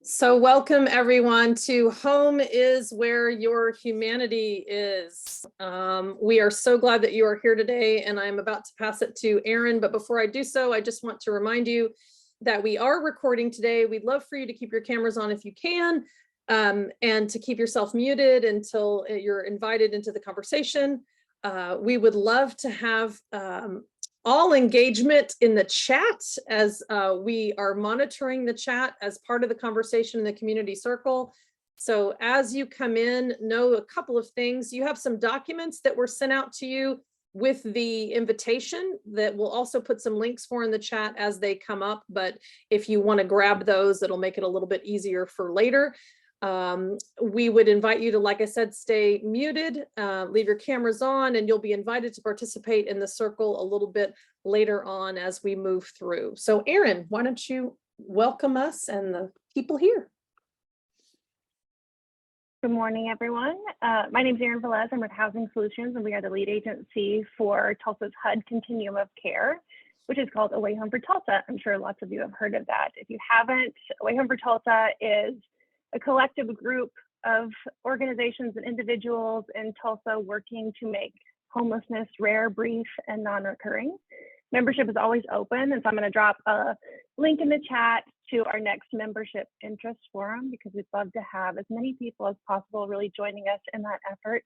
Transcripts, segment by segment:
So welcome everyone to Home is Where Your Humanity Is. We are so glad that you are here today, and I'm about to pass it to Erin. But before I do so, I just want to remind you that we are recording today. We'd love for you to keep your cameras on if you can, and to keep yourself muted until you're invited into the conversation. We would love to have all engagement in the chat as we are monitoring the chat as part of the conversation in the community circle. So as you come in, know a couple of things. You have some documents that were sent out to you with the invitation that we'll also put some links for in the chat as they come up. But if you want to grab those, it'll make it a little bit easier for later. We would invite you to, like I said, stay muted, leave your cameras on, and you'll be invited to participate in the circle a little bit later on as we move through. So Erin, why don't you welcome us and the people here? Good morning, everyone. My name is Erin Velez. I'm with Housing Solutions, and we are the lead agency for Tulsa's HUD Continuum of Care, which is called Away Home for Tulsa. I'm sure lots of you have heard of that. If you haven't, Away Home for Tulsa is a collective group of organizations and individuals in Tulsa working to make homelessness rare, brief, and non-recurring. Membership is always open, and so I'm going to drop a link in the chat to our next membership interest forum, because we'd love to have as many people as possible really joining us in that effort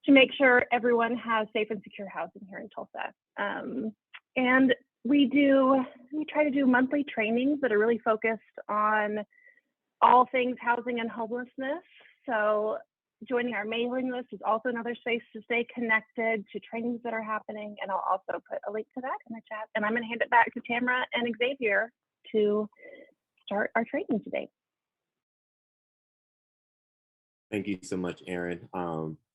to make sure everyone has safe and secure housing here in Tulsa. And we try to do monthly trainings that are really focused on all things housing and homelessness. So joining our mailing list is also another space to stay connected to trainings that are happening. And I'll also put a link to that in the chat. And I'm going to hand it back to Tamara and Xavier to start our training today. Thank you so much, Erin.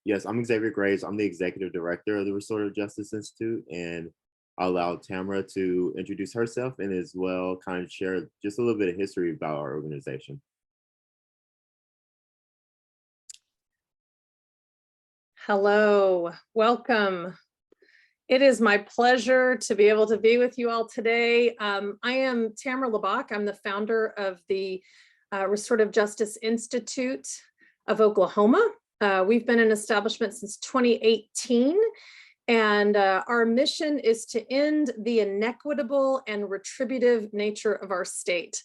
Yes, I'm Xavier Graves. I'm the Executive Director of the Restorative Justice Institute, and I'll allow Tamara to introduce herself and as well kind of share just a little bit of history about our organization. Hello, welcome. It is my pleasure to be able to be with you all today. I am Tamara Labach. I'm the founder of the Restorative Justice Institute of Oklahoma. We've been in establishment since 2018, and our mission is to end the inequitable and retributive nature of our state.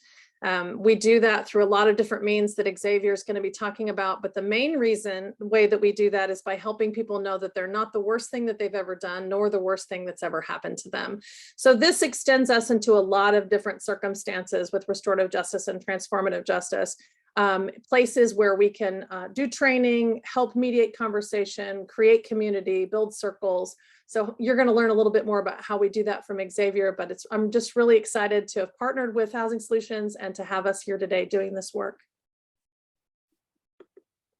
We do that through a lot of different means that Xavier is going to be talking about, but the main way that we do that is by helping people know that they're not the worst thing that they've ever done, nor the worst thing that's ever happened to them. So this extends us into a lot of different circumstances with restorative justice and transformative justice. Places where we can do training, help mediate conversation, create community, build circles. So you're going to learn a little bit more about how we do that from Xavier, but I'm just really excited to have partnered with Housing Solutions and to have us here today doing this work.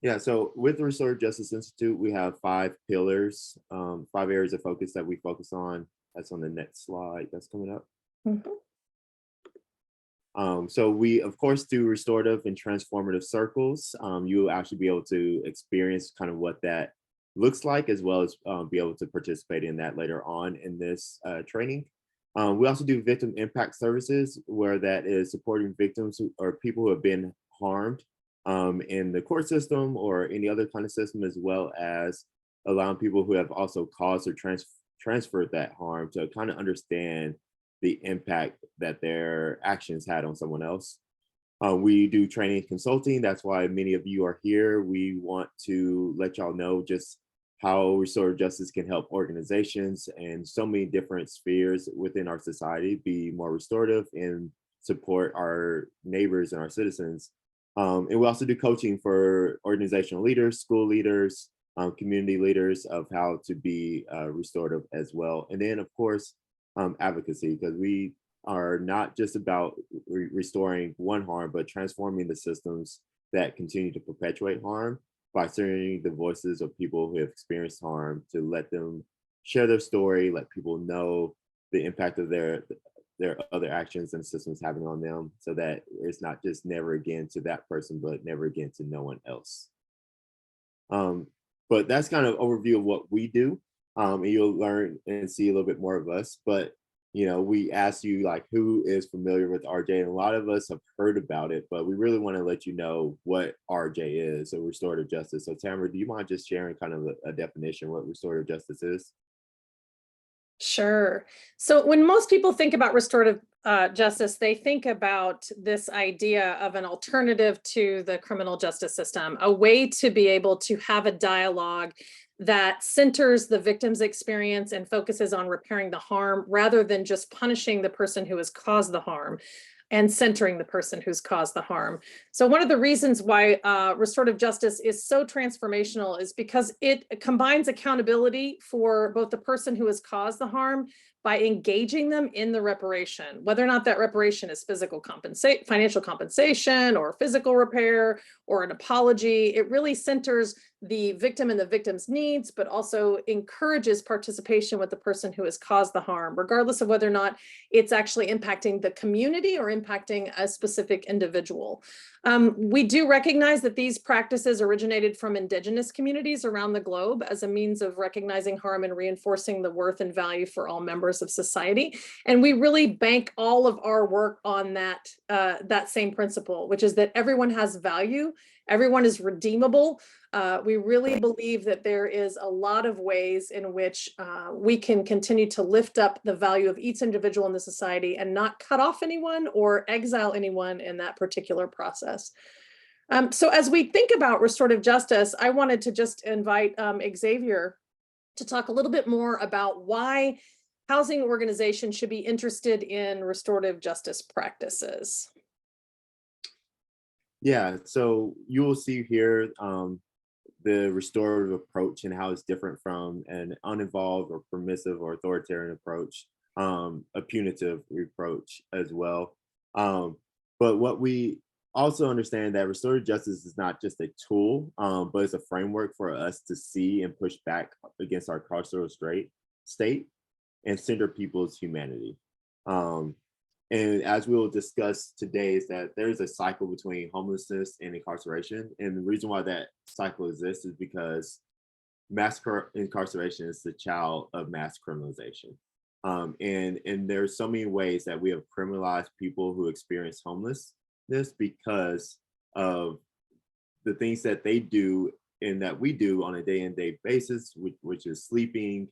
Yeah, so with the Restorative Justice Institute, we have 5 pillars, 5 areas of focus that we focus on. That's on the next slide that's coming up. Mm-hmm. So we, of course, do restorative and transformative circles. You'll actually be able to experience kind of what that looks like, as well as be able to participate in that later on in this training. We also do victim impact services, where that is supporting victims or people who have been harmed in the court system or any other kind of system, as well as allowing people who have also caused or transferred that harm to kind of understand the impact that their actions had on someone else. We do training and consulting. That's why many of you are here. We want to let y'all know just how restorative justice can help organizations and so many different spheres within our society be more restorative and support our neighbors and our citizens. And we also do coaching for organizational leaders, school leaders, community leaders of how to be restorative as well. And then, of course, advocacy, because we are not just about restoring one harm, but transforming the systems that continue to perpetuate harm by serving the voices of people who have experienced harm, to let them share their story, let people know the impact of their other actions and systems having on them, so that it's not just never again to that person, but never again to no one else. But that's kind of overview of what we do. And you'll learn and see a little bit more of us. But we asked you like who is familiar with RJ, and a lot of us have heard about it, but we really want to let you know what RJ is, so restorative justice. So Tamara, do you mind just sharing kind of a definition what restorative justice is? Sure. So when most people think about restorative justice, they think about this idea of an alternative to the criminal justice system, a way to be able to have a dialogue that centers the victim's experience and focuses on repairing the harm rather than just punishing the person who has caused the harm and centering the person who's caused the harm. So one of the reasons why restorative justice is so transformational is because it combines accountability for both the person who has caused the harm by engaging them in the reparation, whether or not that reparation is financial compensation or physical repair or an apology. It really centers the victim and the victim's needs, but also encourages participation with the person who has caused the harm, regardless of whether or not it's actually impacting the community or impacting a specific individual. We do recognize that these practices originated from indigenous communities around the globe as a means of recognizing harm and reinforcing the worth and value for all members of society. And we really bank all of our work on that same principle, which is that everyone has value, everyone is redeemable. We really believe that there is a lot of ways in which we can continue to lift up the value of each individual in the society and not cut off anyone or exile anyone in that particular process. So as we think about restorative justice, I wanted to just invite Xavier to talk a little bit more about why housing organizations should be interested in restorative justice practices. Yeah, so you will see here the restorative approach and how it's different from an uninvolved or permissive or authoritarian approach, a punitive approach as well. But what we also understand that restorative justice is not just a tool, but it's a framework for us to see and push back against our carceral state and center people's humanity. And as we will discuss today is that there's a cycle between homelessness and incarceration. And the reason why that cycle exists is because mass incarceration is the child of mass criminalization. And there's so many ways that we have criminalized people who experience homelessness because of the things that they do and that we do on a day-to-day basis, which is sleeping,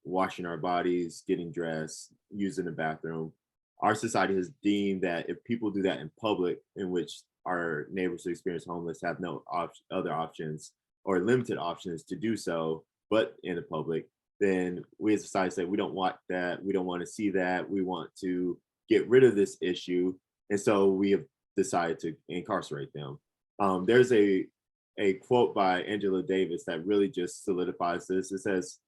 washing our bodies, getting dressed, using the bathroom. Our society has deemed that if people do that in public, in which our neighbors who experience homeless have no other options or limited options to do so, but in the public, then we as a society say, we don't want that. We don't want to see that. We want to get rid of this issue. And so we have decided to incarcerate them. There's a quote by Angela Davis that really just solidifies this. It says,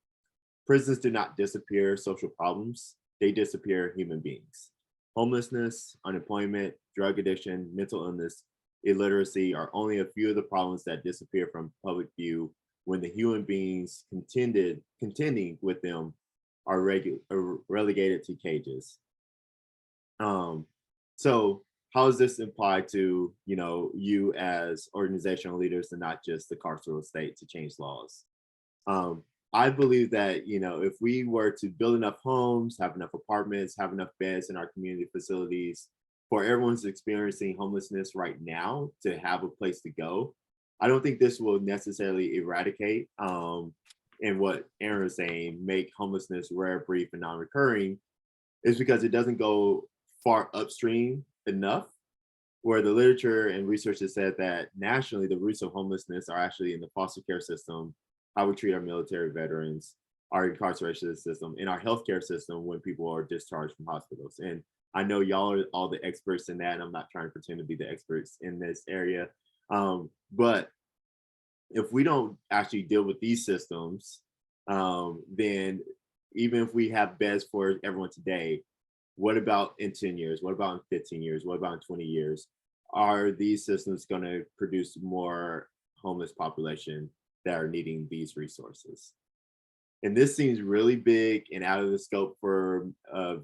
prisons do not disappear social problems. They disappear human beings. Homelessness, unemployment, drug addiction, mental illness, illiteracy are only a few of the problems that disappear from public view when the human beings contending with them are relegated to cages. So how is this applied to you as organizational leaders and not just the carceral state to change laws? I believe that, if we were to build enough homes, have enough apartments, have enough beds in our community facilities for everyone who's experiencing homelessness right now to have a place to go, I don't think this will necessarily eradicate, and what Aaron was saying, make homelessness rare, brief, and non-recurring, is because it doesn't go far upstream enough, where the literature and research has said that nationally, the roots of homelessness are actually in the foster care system, how we treat our military veterans, our incarceration system, and our healthcare system when people are discharged from hospitals. And I know y'all are all the experts in that, and I'm not trying to pretend to be the experts in this area. But if we don't actually deal with these systems, then even if we have beds for everyone today, what about in 10 years? What about in 15 years? What about in 20 years? Are these systems going to produce more homeless population that are needing these resources? And this seems really big and out of the scope for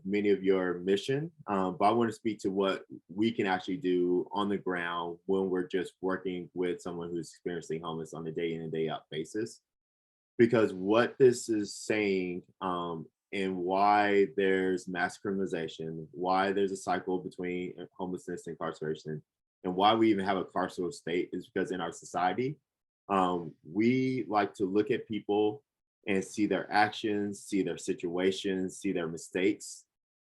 many of your mission, but I want to speak to what we can actually do on the ground when we're just working with someone who's experiencing homeless on a day in and day out basis. Because what this is saying and why there's mass criminalization, why there's a cycle between homelessness and incarceration, and why we even have a carceral state is because in our society, we like to look at people and see their actions, see their situations, see their mistakes,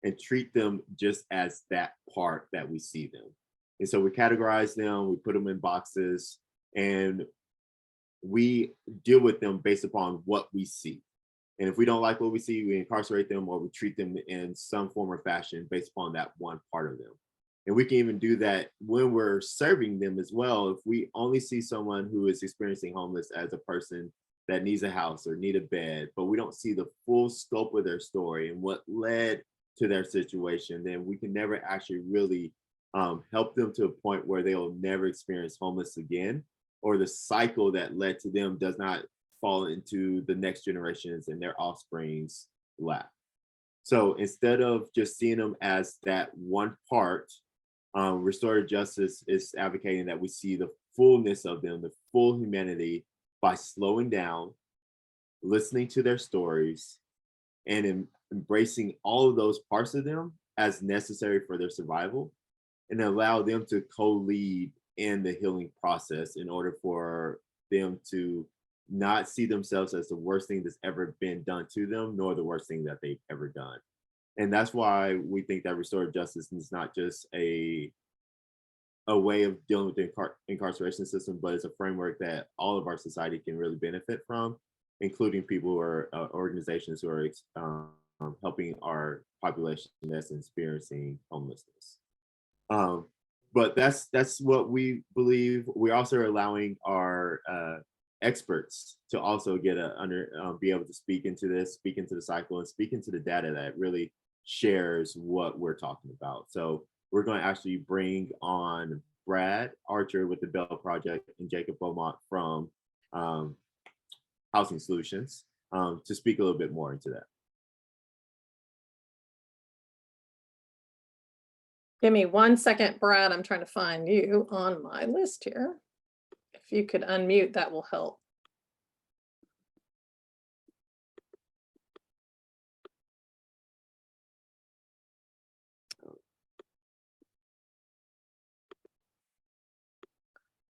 and treat them just as that part that we see them. And so we categorize them, we put them in boxes, and we deal with them based upon what we see. And if we don't like what we see, we incarcerate them or we treat them in some form or fashion based upon that one part of them. And we can even do that when we're serving them as well. If we only see someone who is experiencing homeless as a person that needs a house or need a bed, but we don't see the full scope of their story and what led to their situation, then we can never actually really help them to a point where they'll never experience homeless again, or the cycle that led to them does not fall into the next generations and their offspring's lap. So instead of just seeing them as that one part, restorative justice is advocating that we see the fullness of them, the full humanity, by slowing down, listening to their stories, and embracing all of those parts of them as necessary for their survival, and allow them to co-lead in the healing process in order for them to not see themselves as the worst thing that's ever been done to them, nor the worst thing that they've ever done. And that's why we think that restorative justice is not just a way of dealing with the incarceration system, but it's a framework that all of our society can really benefit from, including people who are organizations who are helping our population that's experiencing homelessness. But that's what we believe. We're also allowing our experts to also get be able to speak into this, speak into the cycle, and speak into the data that really shares what we're talking about. So we're going to actually bring on Brad Archer with the Bell Project and Jacob Beaumont from Housing Solutions to speak a little bit more into that. Give me 1 second, Brad. I'm trying to find you on my list here. If you could unmute, that will help.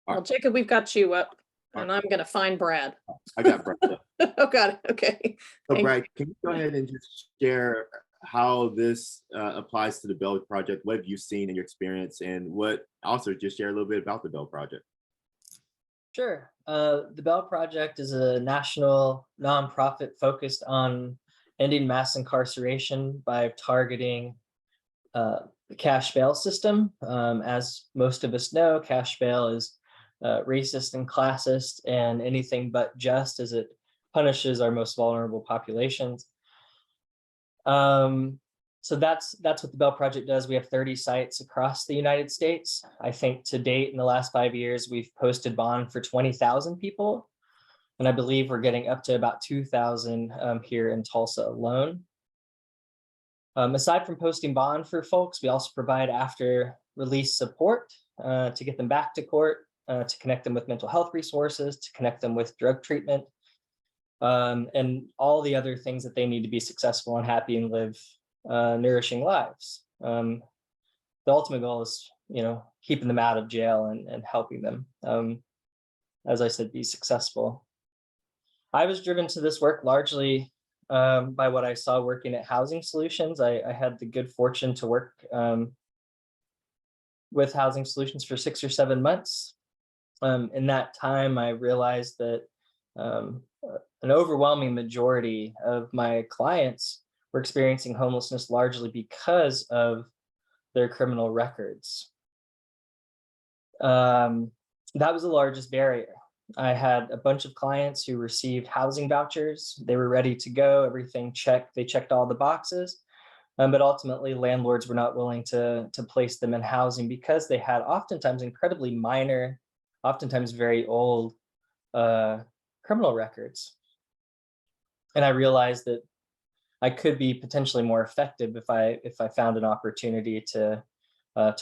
Well, Jacob, we've got you up, and I'm going to find Brad. I got Brad. Oh, got it. Okay. So Brad, can you go ahead and just share how this applies to the Bell Project? What have you seen in your experience, and what also just share a little bit about the Bell Project? Sure. The Bell Project is a national nonprofit focused on ending mass incarceration by targeting the cash bail system. As most of us know, cash bail is racist and classist and anything but just, as it punishes our most vulnerable populations. So that's what the Bell Project does. We have 30 sites across the United States. I think to date, in the last 5 years, we've posted bond for 20,000 people. And I believe we're getting up to about 2,000 here in Tulsa alone. Aside from posting bond for folks, we also provide after release support to get them back to court, to connect them with mental health resources, to connect them with drug treatment, and all the other things that they need to be successful and happy and live nourishing lives. The ultimate goal is, keeping them out of jail and helping them, as I said, be successful. I was driven to this work largely by what I saw working at Housing Solutions. I had the good fortune to work with Housing Solutions for 6 or 7 months. In that time, I realized that an overwhelming majority of my clients were experiencing homelessness largely because of their criminal records. That was the largest barrier. I had a bunch of clients who received housing vouchers. They were ready to go, everything checked. They checked all the boxes, but ultimately landlords were not willing to place them in housing because they had oftentimes incredibly minor, oftentimes very old criminal records. And I realized that I could be potentially more effective if I found an opportunity to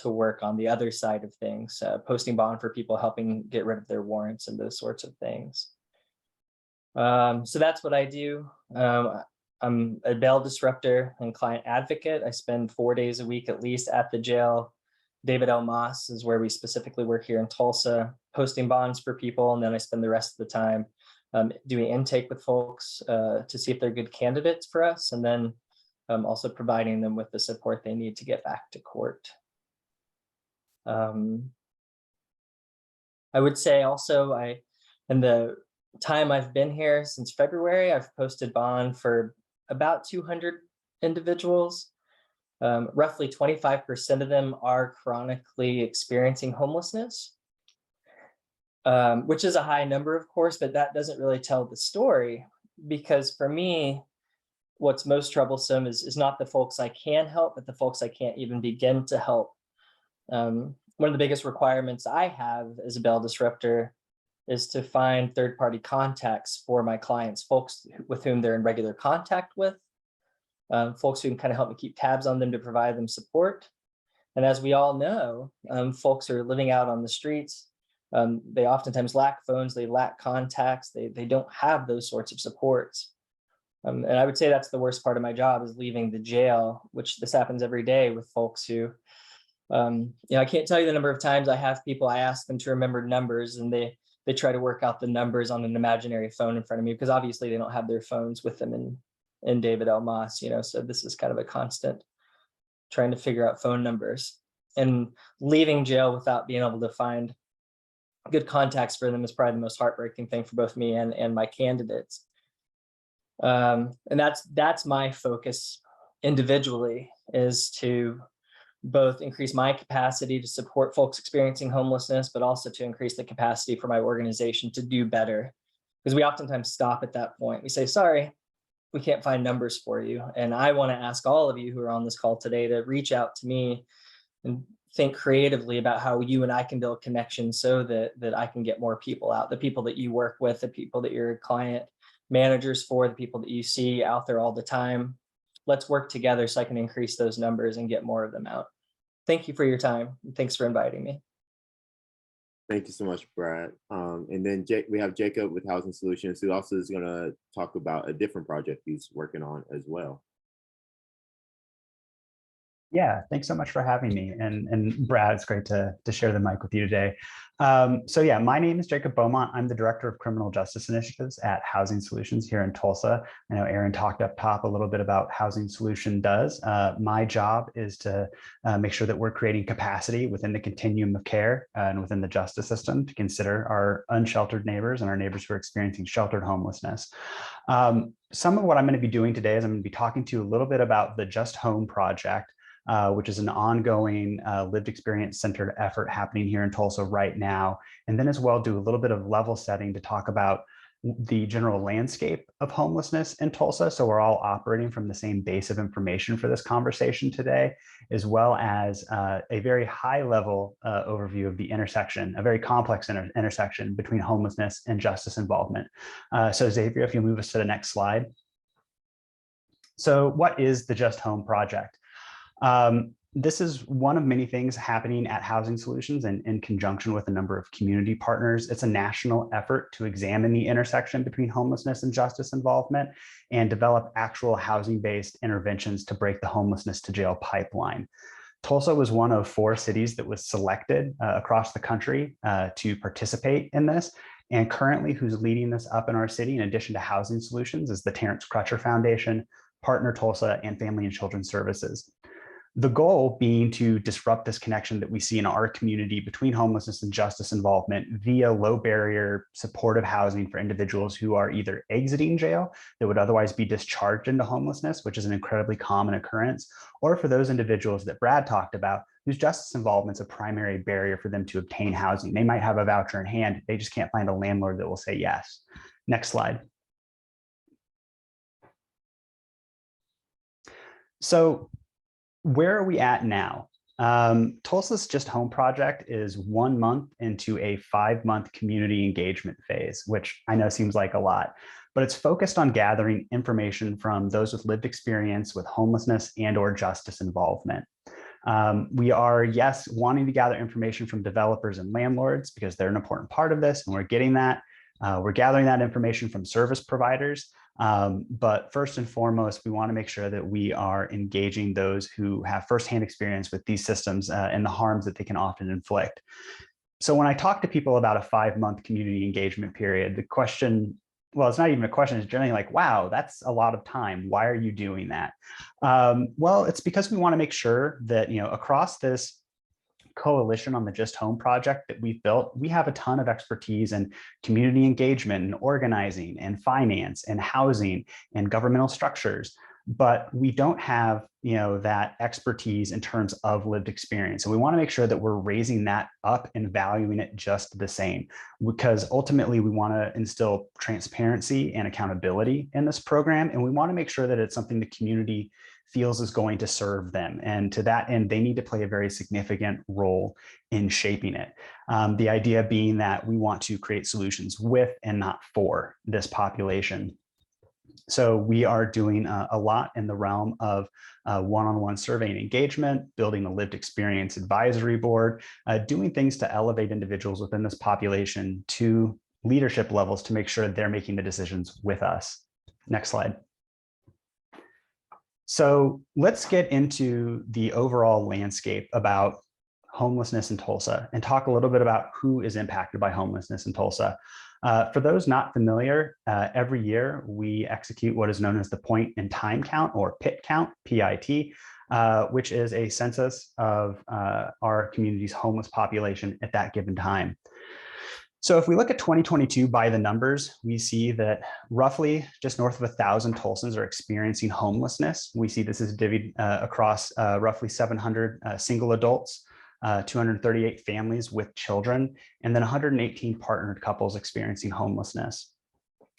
work on the other side of things, posting bond for people, helping get rid of their warrants and those sorts of things. So that's what I do. I'm a bail disruptor and client advocate. I spend 4 days a week at least at the jail. David L. Moss is where we specifically work here in Tulsa, posting bonds for people. And then I spend the rest of the time doing intake with folks to see if they're good candidates for us. And then also providing them with the support they need to get back to court. I would say also, in the time I've been here since February, I've posted bond for about 200 individuals. Roughly 25% of them are chronically experiencing homelessness, which is a high number, of course, but that doesn't really tell the story, because for me, what's most troublesome is not the folks I can help, but the folks I can't even begin to help. One of the biggest requirements I have as a bail disruptor is to find third-party contacts for my clients, folks with whom they're in regular contact with, folks who can kind of help me keep tabs on them to provide them support. And as we all know, folks are living out on the streets. They oftentimes lack phones, they lack contacts, they don't have those sorts of supports. And I would say that's the worst part of my job, is leaving the jail, which this happens every day with folks who, I can't tell you the number of times I have people, I ask them to remember numbers, and they try to work out the numbers on an imaginary phone in front of me, because obviously they don't have their phones with them in David L. Moss, so this is kind of a constant trying to figure out phone numbers. And leaving jail without being able to find good contacts for them is probably the most heartbreaking thing for both me and my candidates. And that's my focus individually, is to both increase my capacity to support folks experiencing homelessness, but also to increase the capacity for my organization to do better. Because we oftentimes stop at that point. We say, sorry, we can't find numbers for you. And I want to ask all of you who are on this call today to reach out to me and think creatively about how you and I can build connections so that I can get more people out, the people that you work with, the people that you're client managers for, the people that you see out there all the time. Let's work together so I can increase those numbers and get more of them out. Thank you for your time. Thanks for inviting me. Thank you so much, Brad. And then we have Jacob with Housing Solutions, who also is going to talk about a different project he's working on as well. Yeah, thanks so much for having me. And Brad, it's great to share the mic with you today. So yeah, my name is Jacob Beaumont. I'm the Director of Criminal Justice Initiatives at Housing Solutions here in Tulsa. I know Aaron talked up top a little bit about Housing Solution does. My job is to make sure that we're creating capacity within the continuum of care and within the justice system to consider our unsheltered neighbors and our neighbors who are experiencing sheltered homelessness. Some of what I'm going to be doing today is I'm going to be talking to you a little bit about the Just Home project, which is an ongoing lived experience centered effort happening here in Tulsa right now. And then as well do a little bit of level setting to talk about the general landscape of homelessness in Tulsa. So we're all operating from the same base of information for this conversation today, as well as a very high level overview of the intersection, a very complex intersection between homelessness and justice involvement. So Xavier, if you'll move us to the next slide. So what is the Just Home project? This is one of many things happening at Housing Solutions and in conjunction with a number of community partners. It's a national effort to examine the intersection between homelessness and justice involvement and develop actual housing-based interventions to break the homelessness to jail pipeline. Tulsa was one of 4 cities that was selected across the country to participate in this. And currently who's leading this up in our city, in addition to Housing Solutions, is the Terrence Crutcher Foundation, Partner Tulsa, and Family and Children's Services. The goal being to disrupt this connection that we see in our community between homelessness and justice involvement via low barrier supportive housing for individuals who are either exiting jail that would otherwise be discharged into homelessness, which is an incredibly common occurrence, or for those individuals that Brad talked about whose justice involvement is a primary barrier for them to obtain housing. They might have a voucher in hand, they just can't find a landlord that will say yes. Next slide. So where are we at now? Tulsa's Just Home project is 1 month into a 5-month community engagement phase, which I know seems like a lot, but it's focused on gathering information from those with lived experience with homelessness and or justice involvement. We are, yes, wanting to gather information from developers and landlords because they're an important part of this, and we're getting that. We're gathering that information from service providers, But first and foremost, we want to make sure that we are engaging those who have firsthand experience with these systems and the harms that they can often inflict. So when I talk to people about a 5-month community engagement period, the question, well, it's not even a question, it's generally like, wow, that's a lot of time. Why are you doing that? Well, it's because we want to make sure that, across this coalition on the Just Home project that we've built, we have a ton of expertise in community engagement and organizing and finance and housing and governmental structures. But we don't have, that expertise in terms of lived experience. And we want to make sure that we're raising that up and valuing it just the same, because ultimately we want to instill transparency and accountability in this program. And we want to make sure that it's something the community feels is going to serve them. And to that end, they need to play a very significant role in shaping it. The idea being that we want to create solutions with and not for this population. So we are doing a lot in the realm of one-on-one survey and engagement, building a lived experience advisory board, doing things to elevate individuals within this population to leadership levels to make sure they're making the decisions with us. Next slide. So let's get into the overall landscape about homelessness in Tulsa and talk a little bit about who is impacted by homelessness in Tulsa. For those not familiar, every year we execute what is known as the point in time count, or PIT count, PIT, which is a census of our community's homeless population at that given time. So if we look at 2022 by the numbers, we see that roughly just north of 1,000 Tulsans are experiencing homelessness. We see this is divvied across roughly 700 single adults, 238 families with children, and then 118 partnered couples experiencing homelessness.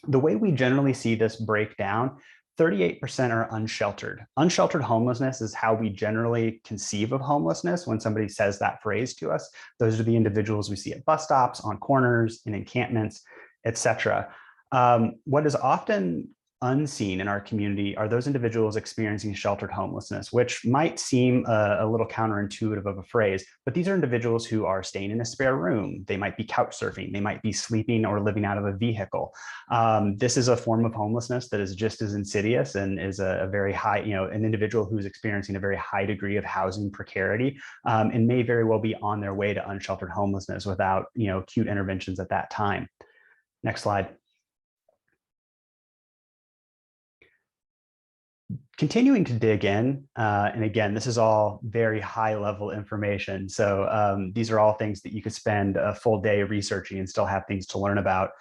The way we generally see this break down, 38% are unsheltered. Unsheltered homelessness is how we generally conceive of homelessness when somebody says that phrase to us. Those are the individuals we see at bus stops, on corners, in encampments, etc. What is often unseen in our community are those individuals experiencing sheltered homelessness, which might seem a little counterintuitive of a phrase, but these are individuals who are staying in a spare room. They might be couch surfing. They might be sleeping or living out of a vehicle. This is a form of homelessness that is just as insidious and is a very high, an individual who's experiencing a very high degree of housing precarity and may very well be on their way to unsheltered homelessness without, acute interventions at that time. Next slide. Continuing to dig in, and again, this is all very high level information. So these are all things that you could spend a full day researching and still have things to learn about.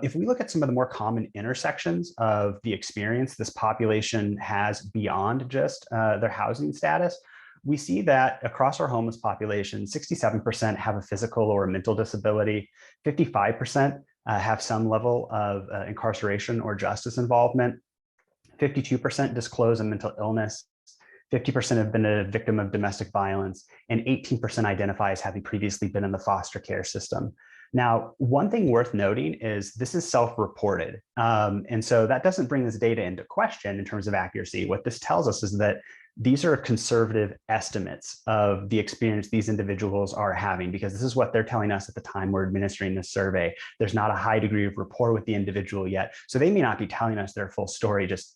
If we look at some of the more common intersections of the experience this population has beyond just their housing status, we see that across our homeless population, 67% have a physical or a mental disability, 55% have some level of incarceration or justice involvement, 52% disclose a mental illness, 50% have been a victim of domestic violence, and 18% identify as having previously been in the foster care system. Now, one thing worth noting is this is self-reported. And so that doesn't bring this data into question in terms of accuracy. What this tells us is that these are conservative estimates of the experience these individuals are having, because this is what they're telling us at the time we're administering this survey. There's not a high degree of rapport with the individual yet. So they may not be telling us their full story just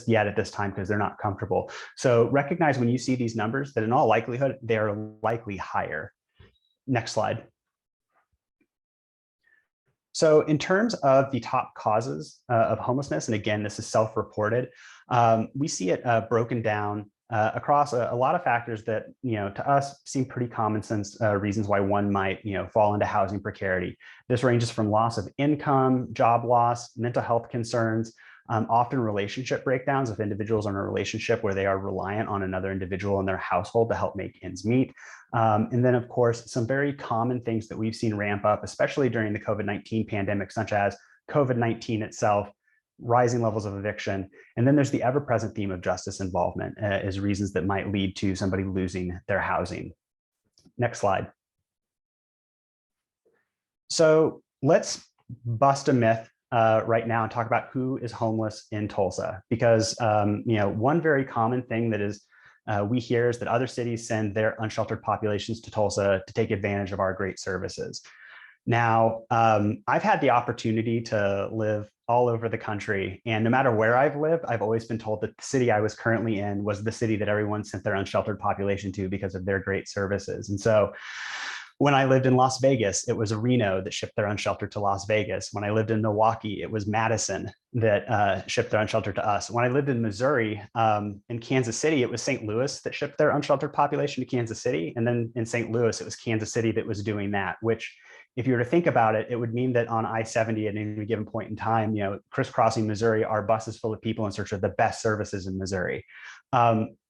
yet at this time because they're not comfortable. So recognize when you see these numbers that in all likelihood, they are likely higher. Next slide. So in terms of the top causes of homelessness, and again, this is self-reported, we see it broken down across a lot of factors that, to us seem pretty common sense reasons why one might, fall into housing precarity. This ranges from loss of income, job loss, mental health concerns, often relationship breakdowns if individuals are in a relationship where they are reliant on another individual in their household to help make ends meet. And then, of course, some very common things that we've seen ramp up, especially during the COVID-19 pandemic, such as COVID-19 itself, rising levels of eviction. And then there's the ever-present theme of justice involvement as reasons that might lead to somebody losing their housing. Next slide. So let's bust a myth right now and talk about who is homeless in Tulsa, because one very common thing that is we hear is that other cities send their unsheltered populations to Tulsa to take advantage of our great services. Now, I've had the opportunity to live all over the country, and no matter where I've lived, I've always been told that the city I was currently in was the city that everyone sent their unsheltered population to because of their great services. And so when I lived in Las Vegas, it was Reno that shipped their unsheltered to Las Vegas. When I lived in Milwaukee, it was Madison that shipped their unsheltered to us. When I lived in Missouri, in Kansas City, it was St. Louis that shipped their unsheltered population to Kansas City. And then in St. Louis, it was Kansas City that was doing that, which, if you were to think about it, it would mean that on I-70 at any given point in time, crisscrossing Missouri, our bus is full of people in search of the best services in Missouri.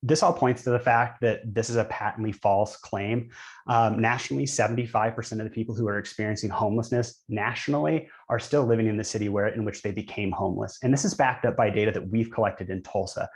This all points to the fact that this is a patently false claim. Nationally, 75% of the people who are experiencing homelessness nationally are still living in the city in which they became homeless. And this is backed up by data that we've collected in Tulsa.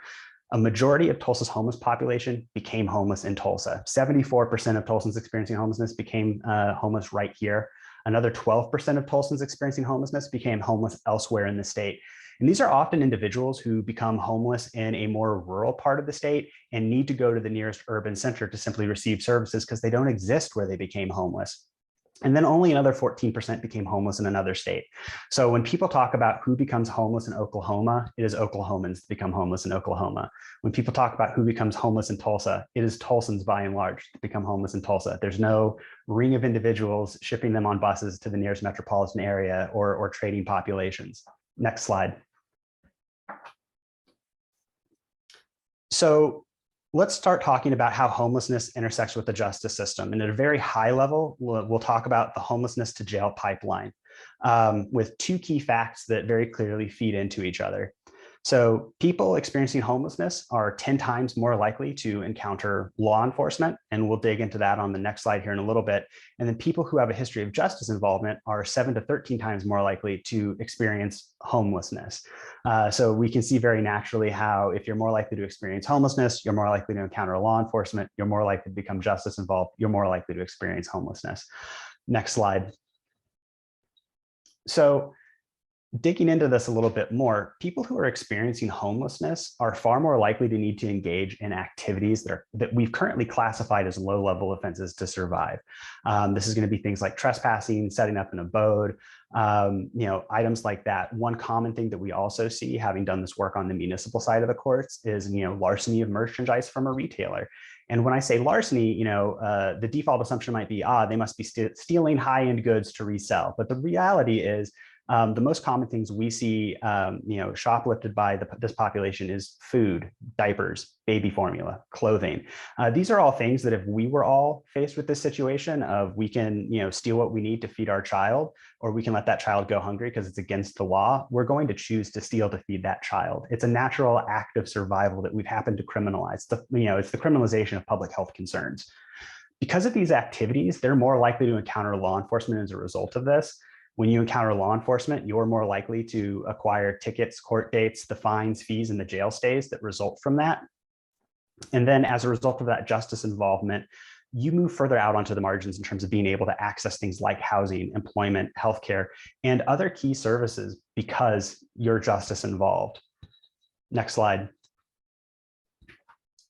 A majority of Tulsa's homeless population became homeless in Tulsa. 74% of Tulsans experiencing homelessness became homeless right here. Another 12% of Tulsans experiencing homelessness became homeless elsewhere in the state. And these are often individuals who become homeless in a more rural part of the state and need to go to the nearest urban center to simply receive services because they don't exist where they became homeless. And then only another 14% became homeless in another state. So when people talk about who becomes homeless in Oklahoma, it is Oklahomans that become homeless in Oklahoma. When people talk about who becomes homeless in Tulsa, it is Tulsans by and large that become homeless in Tulsa. There's no ring of individuals shipping them on buses to the nearest metropolitan area or trading populations. Next slide. So let's start talking about how homelessness intersects with the justice system. And at a very high level, we'll talk about the homelessness to jail pipeline with two key facts that very clearly feed into each other. So people experiencing homelessness are 10 times more likely to encounter law enforcement, and we'll dig into that on the next slide here in a little bit. And then people who have a history of justice involvement are 7 to 13 times more likely to experience homelessness. So we can see very naturally how if you're more likely to experience homelessness, you're more likely to encounter law enforcement, you're more likely to become justice involved, you're more likely to experience homelessness. Next slide. So digging into this a little bit more, people who are experiencing homelessness are far more likely to need to engage in activities that we've currently classified as low-level offenses to survive. This is going to be things like trespassing, setting up an abode, items like that. One common thing that we also see, having done this work on the municipal side of the courts, is larceny of merchandise from a retailer. And when I say larceny, the default assumption might be, they must be stealing high-end goods to resell. But the reality is, the most common things we see, shoplifted by this population is food, diapers, baby formula, clothing. These are all things that if we were all faced with this situation of we can, steal what we need to feed our child, or we can let that child go hungry because it's against the law, we're going to choose to steal to feed that child. It's a natural act of survival that we've happened to criminalize. It's the criminalization of public health concerns. Because of these activities, they're more likely to encounter law enforcement as a result of this. When you encounter law enforcement, you're more likely to acquire tickets, court dates, the fines, fees, and the jail stays that result from that. And then as a result of that justice involvement, you move further out onto the margins in terms of being able to access things like housing, employment, healthcare, and other key services because you're justice involved. Next slide.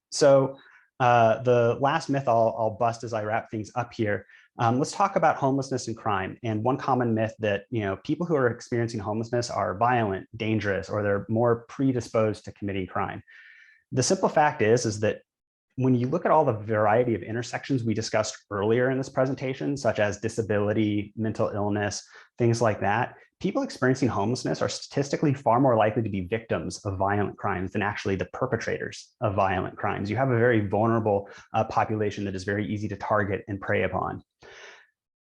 So the last myth I'll bust as I wrap things up here. Let's talk about homelessness and crime. And one common myth that people who are experiencing homelessness are violent, dangerous, or they're more predisposed to committing crime. The simple fact is that when you look at all the variety of intersections we discussed earlier in this presentation, such as disability, mental illness, things like that, people experiencing homelessness are statistically far more likely to be victims of violent crimes than actually the perpetrators of violent crimes. You have a very vulnerable population that is very easy to target and prey upon.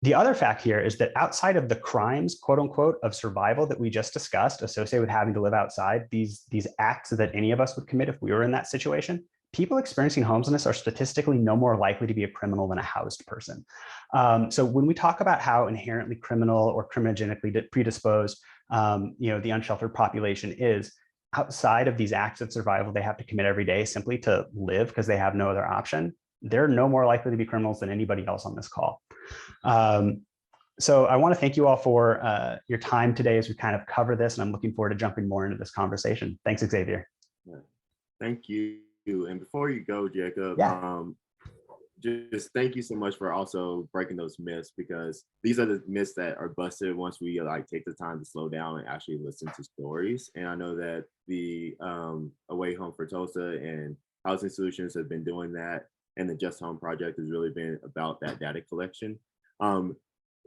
The other fact here is that outside of the crimes, quote unquote, of survival that we just discussed associated with having to live outside, these acts that any of us would commit if we were in that situation, people experiencing homelessness are statistically no more likely to be a criminal than a housed person. So when we talk about how inherently criminal or criminologically predisposed, the unsheltered population is, outside of these acts of survival they have to commit every day simply to live because they have no other option, they're no more likely to be criminals than anybody else on this call. So I want to thank you all for your time today as we kind of cover this, and I'm looking forward to jumping more into this conversation. Thanks, Xavier. Yeah. Thank you. And before you go, Jacob, yeah. just thank you so much for also breaking those myths, because these are the myths that are busted once we like take the time to slow down and actually listen to stories. And I know that the Away Home for Tulsa and Housing Solutions have been doing that, and the Just Home Project has really been about that data collection.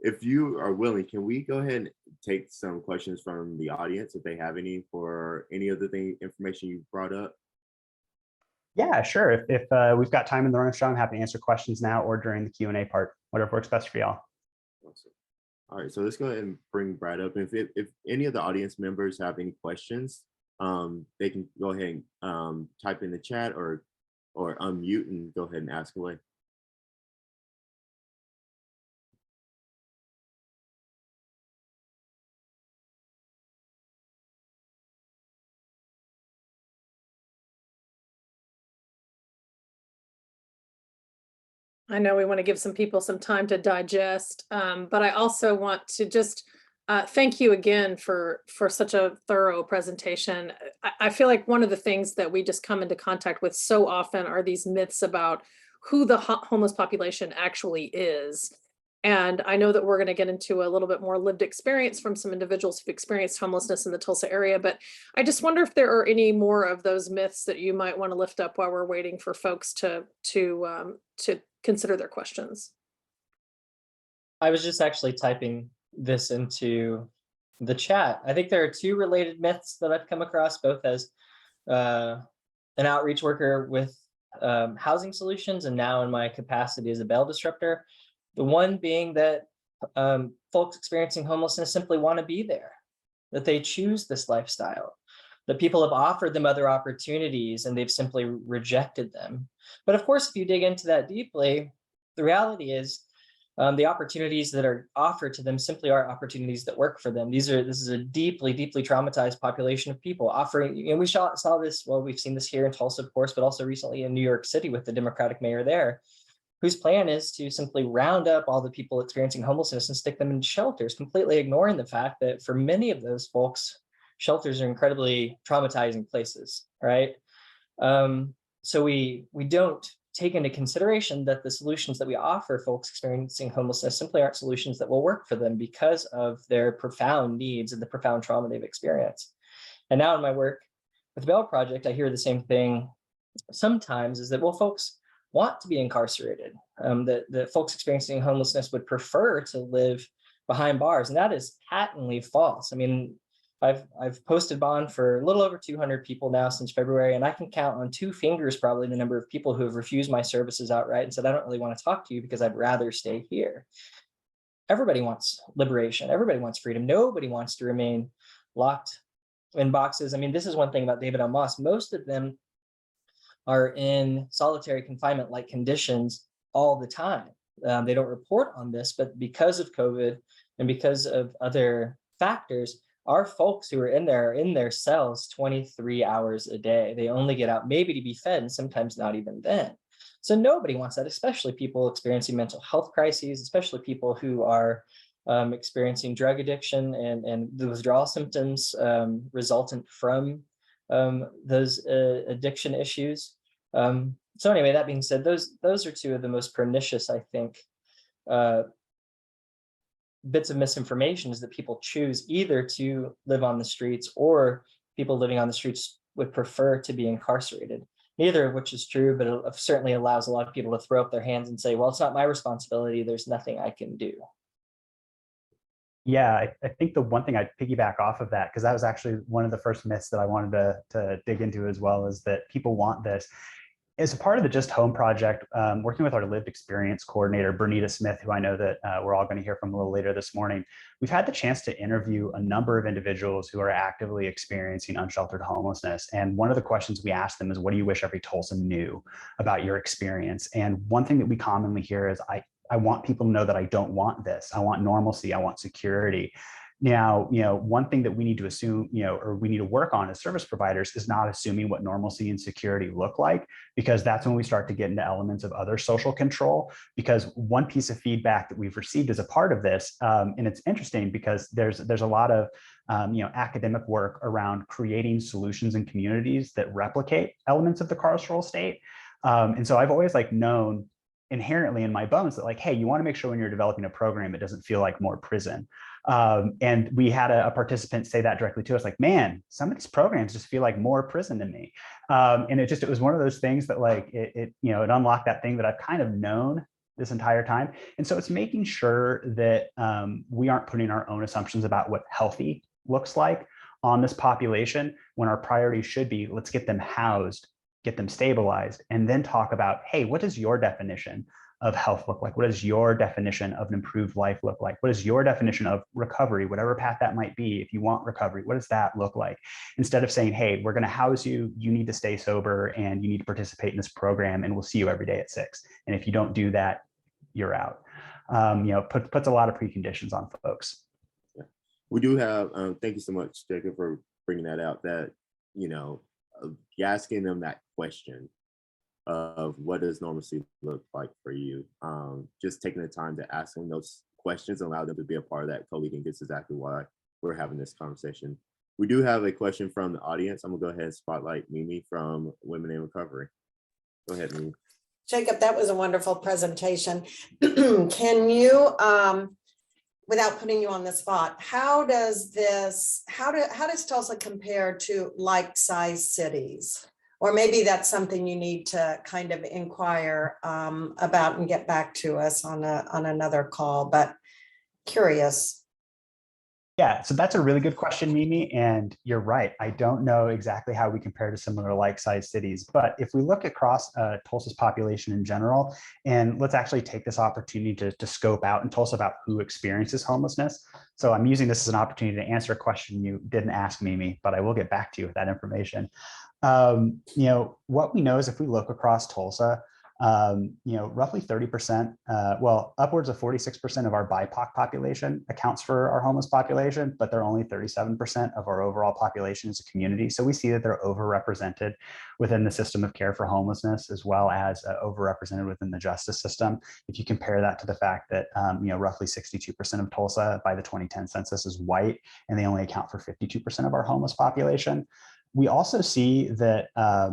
If you are willing, can we go ahead and take some questions from the audience if they have any for any of the information you brought up? Yeah, sure. If we've got time in the running show, I'm happy to answer questions now or during the Q&A part, whatever works best for y'all. Awesome. All right, so let's go ahead and bring Brad up. If any of the audience members have any questions, they can go ahead and type in the chat or unmute and go ahead and ask away. I know we want to give some people some time to digest, but I also want to just thank you again for such a thorough presentation. I feel like one of the things that we just come into contact with so often are these myths about who the homeless population actually is. And I know that we're going to get into a little bit more lived experience from some individuals who've experienced homelessness in the Tulsa area, but I just wonder if there are any more of those myths that you might want to lift up while we're waiting for folks to consider their questions. I was just actually typing this into the chat. I think there are two related myths that I've come across, both as an outreach worker with Housing Solutions and now in my capacity as a bail disruptor. The one being that folks experiencing homelessness simply want to be there, that they choose this lifestyle, that people have offered them other opportunities and they've simply rejected them. But of course, if you dig into that deeply, the reality is the opportunities that are offered to them simply are opportunities that work for them. This is a deeply, deeply traumatized population of people offering, and we saw this, well, we've seen this here in Tulsa, of course, but also recently in New York City with the Democratic mayor there, whose plan is to simply round up all the people experiencing homelessness and stick them in shelters, completely ignoring the fact that for many of those folks, shelters are incredibly traumatizing places, right? So we don't take into consideration that the solutions that we offer folks experiencing homelessness simply aren't solutions that will work for them because of their profound needs and the profound trauma they've experienced. And now in my work with the Bail Project, I hear the same thing sometimes, is that, well, folks want to be incarcerated, that folks experiencing homelessness would prefer to live behind bars. And that is patently false. I mean, I've posted bond for a little over 200 people now since February, and I can count on two fingers probably the number of people who have refused my services outright and said, I don't really want to talk to you because I'd rather stay here. Everybody wants liberation. Everybody wants freedom. Nobody wants to remain locked in boxes. I mean, this is one thing about David L. Moss. Most of them are in solitary confinement-like conditions all the time. They don't report on this, but because of COVID and because of other factors, our folks who are in their cells 23 hours a day. They only get out maybe to be fed, and sometimes not even then. So nobody wants that, especially people experiencing mental health crises, especially people who are experiencing drug addiction and the withdrawal symptoms resultant from those addiction issues. So anyway, that being said, those are two of the most pernicious, I think, bits of misinformation, is that people choose either to live on the streets, or people living on the streets would prefer to be incarcerated. Neither of which is true, but it certainly allows a lot of people to throw up their hands and say, well, it's not my responsibility. There's nothing I can do. Yeah, I think the one thing I'd piggyback off of that, because that was actually one of the first myths that I wanted to dig into as well, is that people want this. As a part of the Just Home Project, working with our lived experience coordinator, Bernita Smith, who I know that we're all going to hear from a little later this morning, we've had the chance to interview a number of individuals who are actively experiencing unsheltered homelessness. And one of the questions we ask them is, what do you wish every Tulsan knew about your experience? And one thing that we commonly hear is, I want people to know that I don't want this. I want normalcy. I want security. Now, one thing that we need to assume, or we need to work on as service providers, is not assuming what normalcy and security look like, because that's when we start to get into elements of other social control. Because one piece of feedback that we've received as a part of this, and it's interesting because there's a lot of academic work around creating solutions and communities that replicate elements of the carceral state. And so I've always known inherently in my bones that like, hey, you want to make sure when you're developing a program, it doesn't feel like more prison. And we had a participant say that directly to us, like, man, some of these programs just feel like more prison to me. And it was one of those things that like, it unlocked that thing that I've kind of known this entire time. And so it's making sure that we aren't putting our own assumptions about what healthy looks like on this population, when our priority should be, let's get them housed, get them stabilized, and then talk about, hey, what does your definition of health look like? What does your definition of an improved life look like? What is your definition of recovery, whatever path that might be? If you want recovery, what does that look like? Instead of saying, hey, we're going to house you, you need to stay sober and you need to participate in this program and we'll see you every day at 6. And if you don't do that, you're out. Puts a lot of preconditions on folks. We do have, thank you so much, Jacob, for bringing that out, that, asking them that question of what does normalcy look like for you? Just taking the time to ask them those questions and allow them to be a part of that co-leading gets exactly why we're having this conversation. We do have a question from the audience. I'm gonna go ahead and spotlight Mimi from Women in Recovery. Go ahead, Mimi. Jacob, that was a wonderful presentation. Can you, without putting you on the spot, how does Tulsa compare to like-sized cities? Or maybe that's something you need to kind of inquire about and get back to us on another call, but curious. Yeah, so that's a really good question, Mimi, and you're right. I don't know exactly how we compare to similar like-sized cities, but if we look across Tulsa's population in general, and let's actually take this opportunity to scope out in Tulsa about who experiences homelessness. So I'm using this as an opportunity to answer a question you didn't ask, Mimi, but I will get back to you with that information. What we know is if we look across Tulsa, roughly 30%, upwards of 46% of our BIPOC population accounts for our homeless population, but they're only 37% of our overall population as a community. So we see that they're overrepresented within the system of care for homelessness, as well as overrepresented within the justice system. If you compare that to the fact that, roughly 62% of Tulsa by the 2010 census is white, and they only account for 52% of our homeless population. We also see that a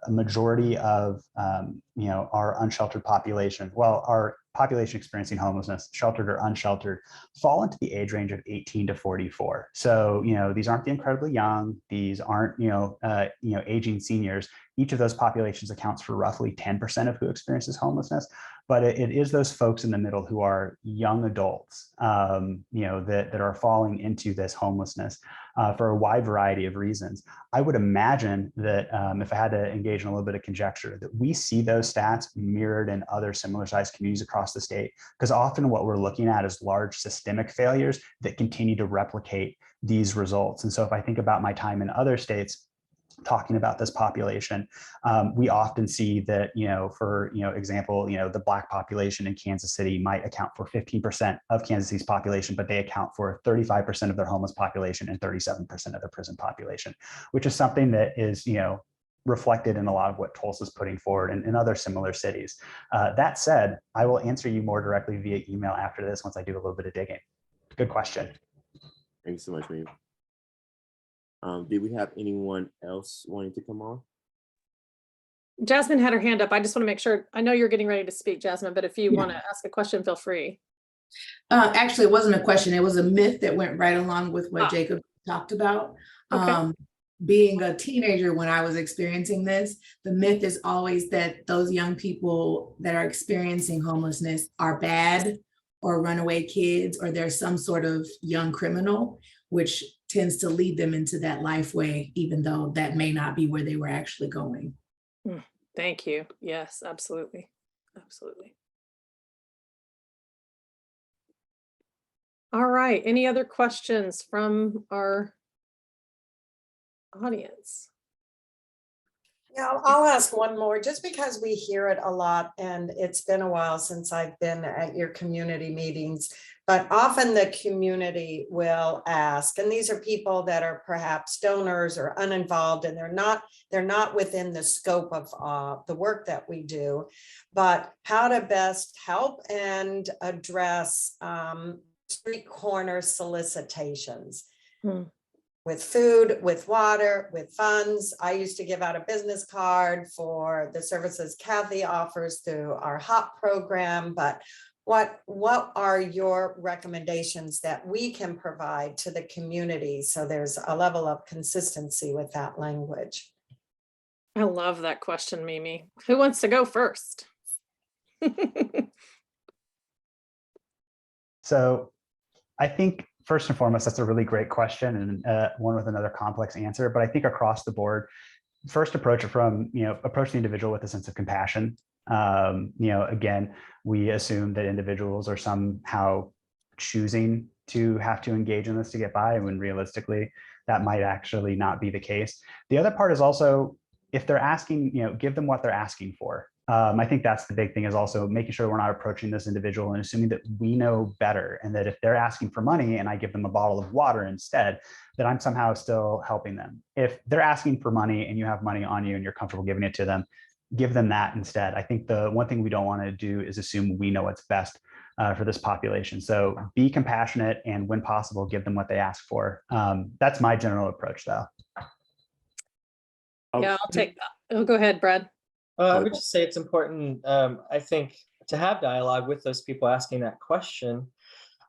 majority of our unsheltered population, our population experiencing homelessness, sheltered or unsheltered, fall into the age range of 18 to 44. So these aren't the incredibly young; these aren't aging seniors. Each of those populations accounts for roughly 10% of who experiences homelessness. But it is those folks in the middle who are young adults, that are falling into this homelessness for a wide variety of reasons. I would imagine that if I had to engage in a little bit of conjecture, that we see those stats mirrored in other similar sized communities across the state, because often what we're looking at is large systemic failures that continue to replicate these results. And so if I think about my time in other states, talking about this population, we often see that, for example, the Black population in Kansas City might account for 15% of Kansas City's population, but they account for 35% of their homeless population and 37% of their prison population, which is something that is, reflected in a lot of what Tulsa is putting forward in other similar cities. That said, I will answer you more directly via email after this once I do a little bit of digging. Good question. Thank you so much, Mimi. Did we have anyone else wanting to come on? Jasmine had her hand up. I just want to make sure. I know you're getting ready to speak, Jasmine, but if you want to ask a question, feel free. Actually, it wasn't a question. It was a myth that went right along with what Jacob talked about. Okay. Being a teenager when I was experiencing this, the myth is always that those young people that are experiencing homelessness are bad or runaway kids, or there's some sort of young criminal, which tends to lead them into that life way, even though that may not be where they were actually going. Thank you. Yes, absolutely. Absolutely. All right. Any other questions from our audience? Yeah, I'll ask one more, just because we hear it a lot, and it's been a while since I've been at your community meetings, but often the community will ask, and these are people that are perhaps donors or uninvolved, and they're not within the scope of the work that we do, but how to best help and address street corner solicitations. with food, with water, with funds. I used to give out a business card for the services Kathy offers through our HOP program, but what are your recommendations that we can provide to the community so there's a level of consistency with that language? I love that question, Mimi. Who wants to go first? So I think first and foremost, that's a really great question and one with another complex answer. But I think across the board, first approach it from, approach the individual with a sense of compassion. Again, we assume that individuals are somehow choosing to have to engage in this to get by, when realistically, that might actually not be the case. The other part is also, if they're asking, give them what they're asking for. I think that's the big thing, is also making sure we're not approaching this individual and assuming that we know better, and that if they're asking for money and I give them a bottle of water instead, that I'm somehow still helping them. If they're asking for money and you have money on you and you're comfortable giving it to them, give them that instead. I think the one thing we don't want to do is assume we know what's best for this population. So be compassionate, and when possible, give them what they ask for. That's my general approach, though. Yeah, I'll take that. Oh, go ahead, Brad. I would just say it's important, I think, to have dialogue with those people asking that question,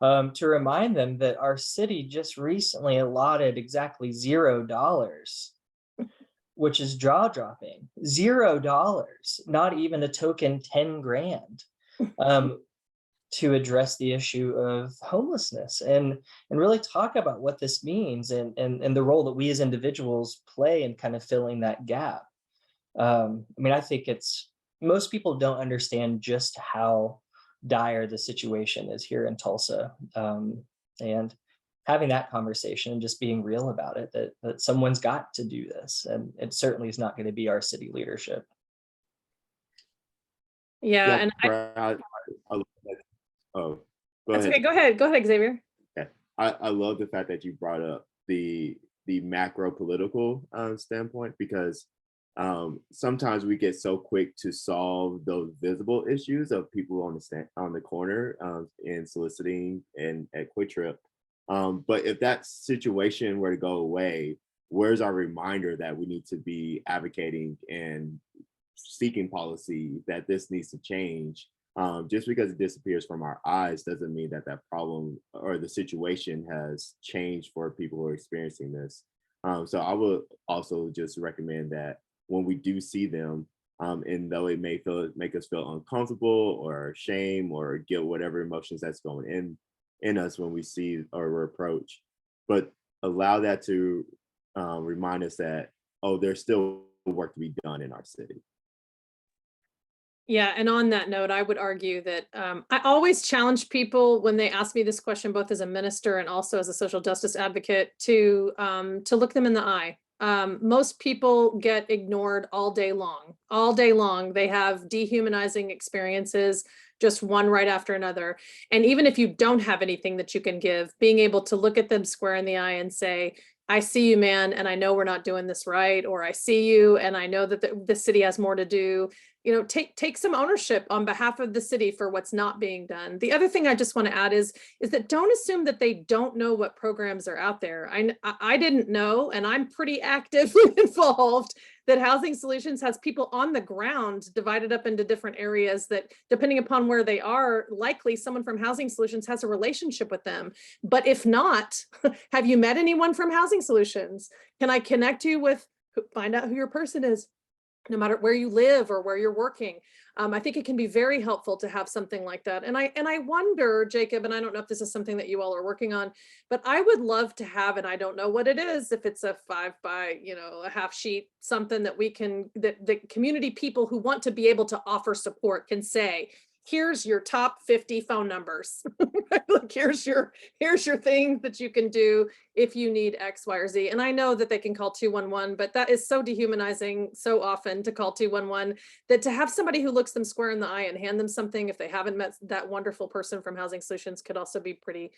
to remind them that our city just recently allotted exactly $0, which is jaw-dropping. $0, not even a token 10 grand, to address the issue of homelessness and really talk about what this means and the role that we as individuals play in kind of filling that gap. I think most people don't understand just how dire the situation is here in Tulsa. And having that conversation and just being real about it, that someone's got to do this. And it certainly is not going to be our city leadership. Yeah, and Brad, oh, go that's ahead. okay. Go ahead, Xavier. Okay. I love the fact that you brought up the macro political standpoint, because sometimes we get so quick to solve those visible issues of people on the corner and soliciting and at Quick Trip. But if that situation were to go away, where's our reminder that we need to be advocating and seeking policy that this needs to change? Just because it disappears from our eyes doesn't mean that problem or the situation has changed for people who are experiencing this. So I would also just recommend that when we do see them, and though it may make us feel uncomfortable or shame or guilt, whatever emotions that's going in us when we see or we're approached, but allow that to remind us that, oh, there's still work to be done in our city. Yeah, and on that note, I would argue that I always challenge people when they ask me this question, both as a minister and also as a social justice advocate, to look them in the eye. Most people get ignored all day long. All day long, they have dehumanizing experiences, just one right after another. And even if you don't have anything that you can give, being able to look at them square in the eye and say, I see you, man, and I know we're not doing this right, or I see you and I know that the city has more to do. Take some ownership on behalf of the city for what's not being done. The other thing I just want to add is that don't assume that they don't know what programs are out there. I didn't know, and I'm pretty actively involved, that Housing Solutions has people on the ground divided up into different areas that, depending upon where they are, likely someone from Housing Solutions has a relationship with them. But if not, have you met anyone from Housing Solutions? Can I connect you with, find out who your person is, no matter where you live or where you're working. I think it can be very helpful to have something like that. And I wonder, Jacob, and I don't know if this is something that you all are working on, but I would love to have, and I don't know what it is, if it's a 5 by, a half sheet, something that we can, that the community people who want to be able to offer support can say, here's your top 50 phone numbers. Like, here's your thing that you can do if you need X, Y, or Z. And I know that they can call 211, but that is so dehumanizing so often to call 211, that to have somebody who looks them square in the eye and hand them something if they haven't met that wonderful person from Housing Solutions could also be pretty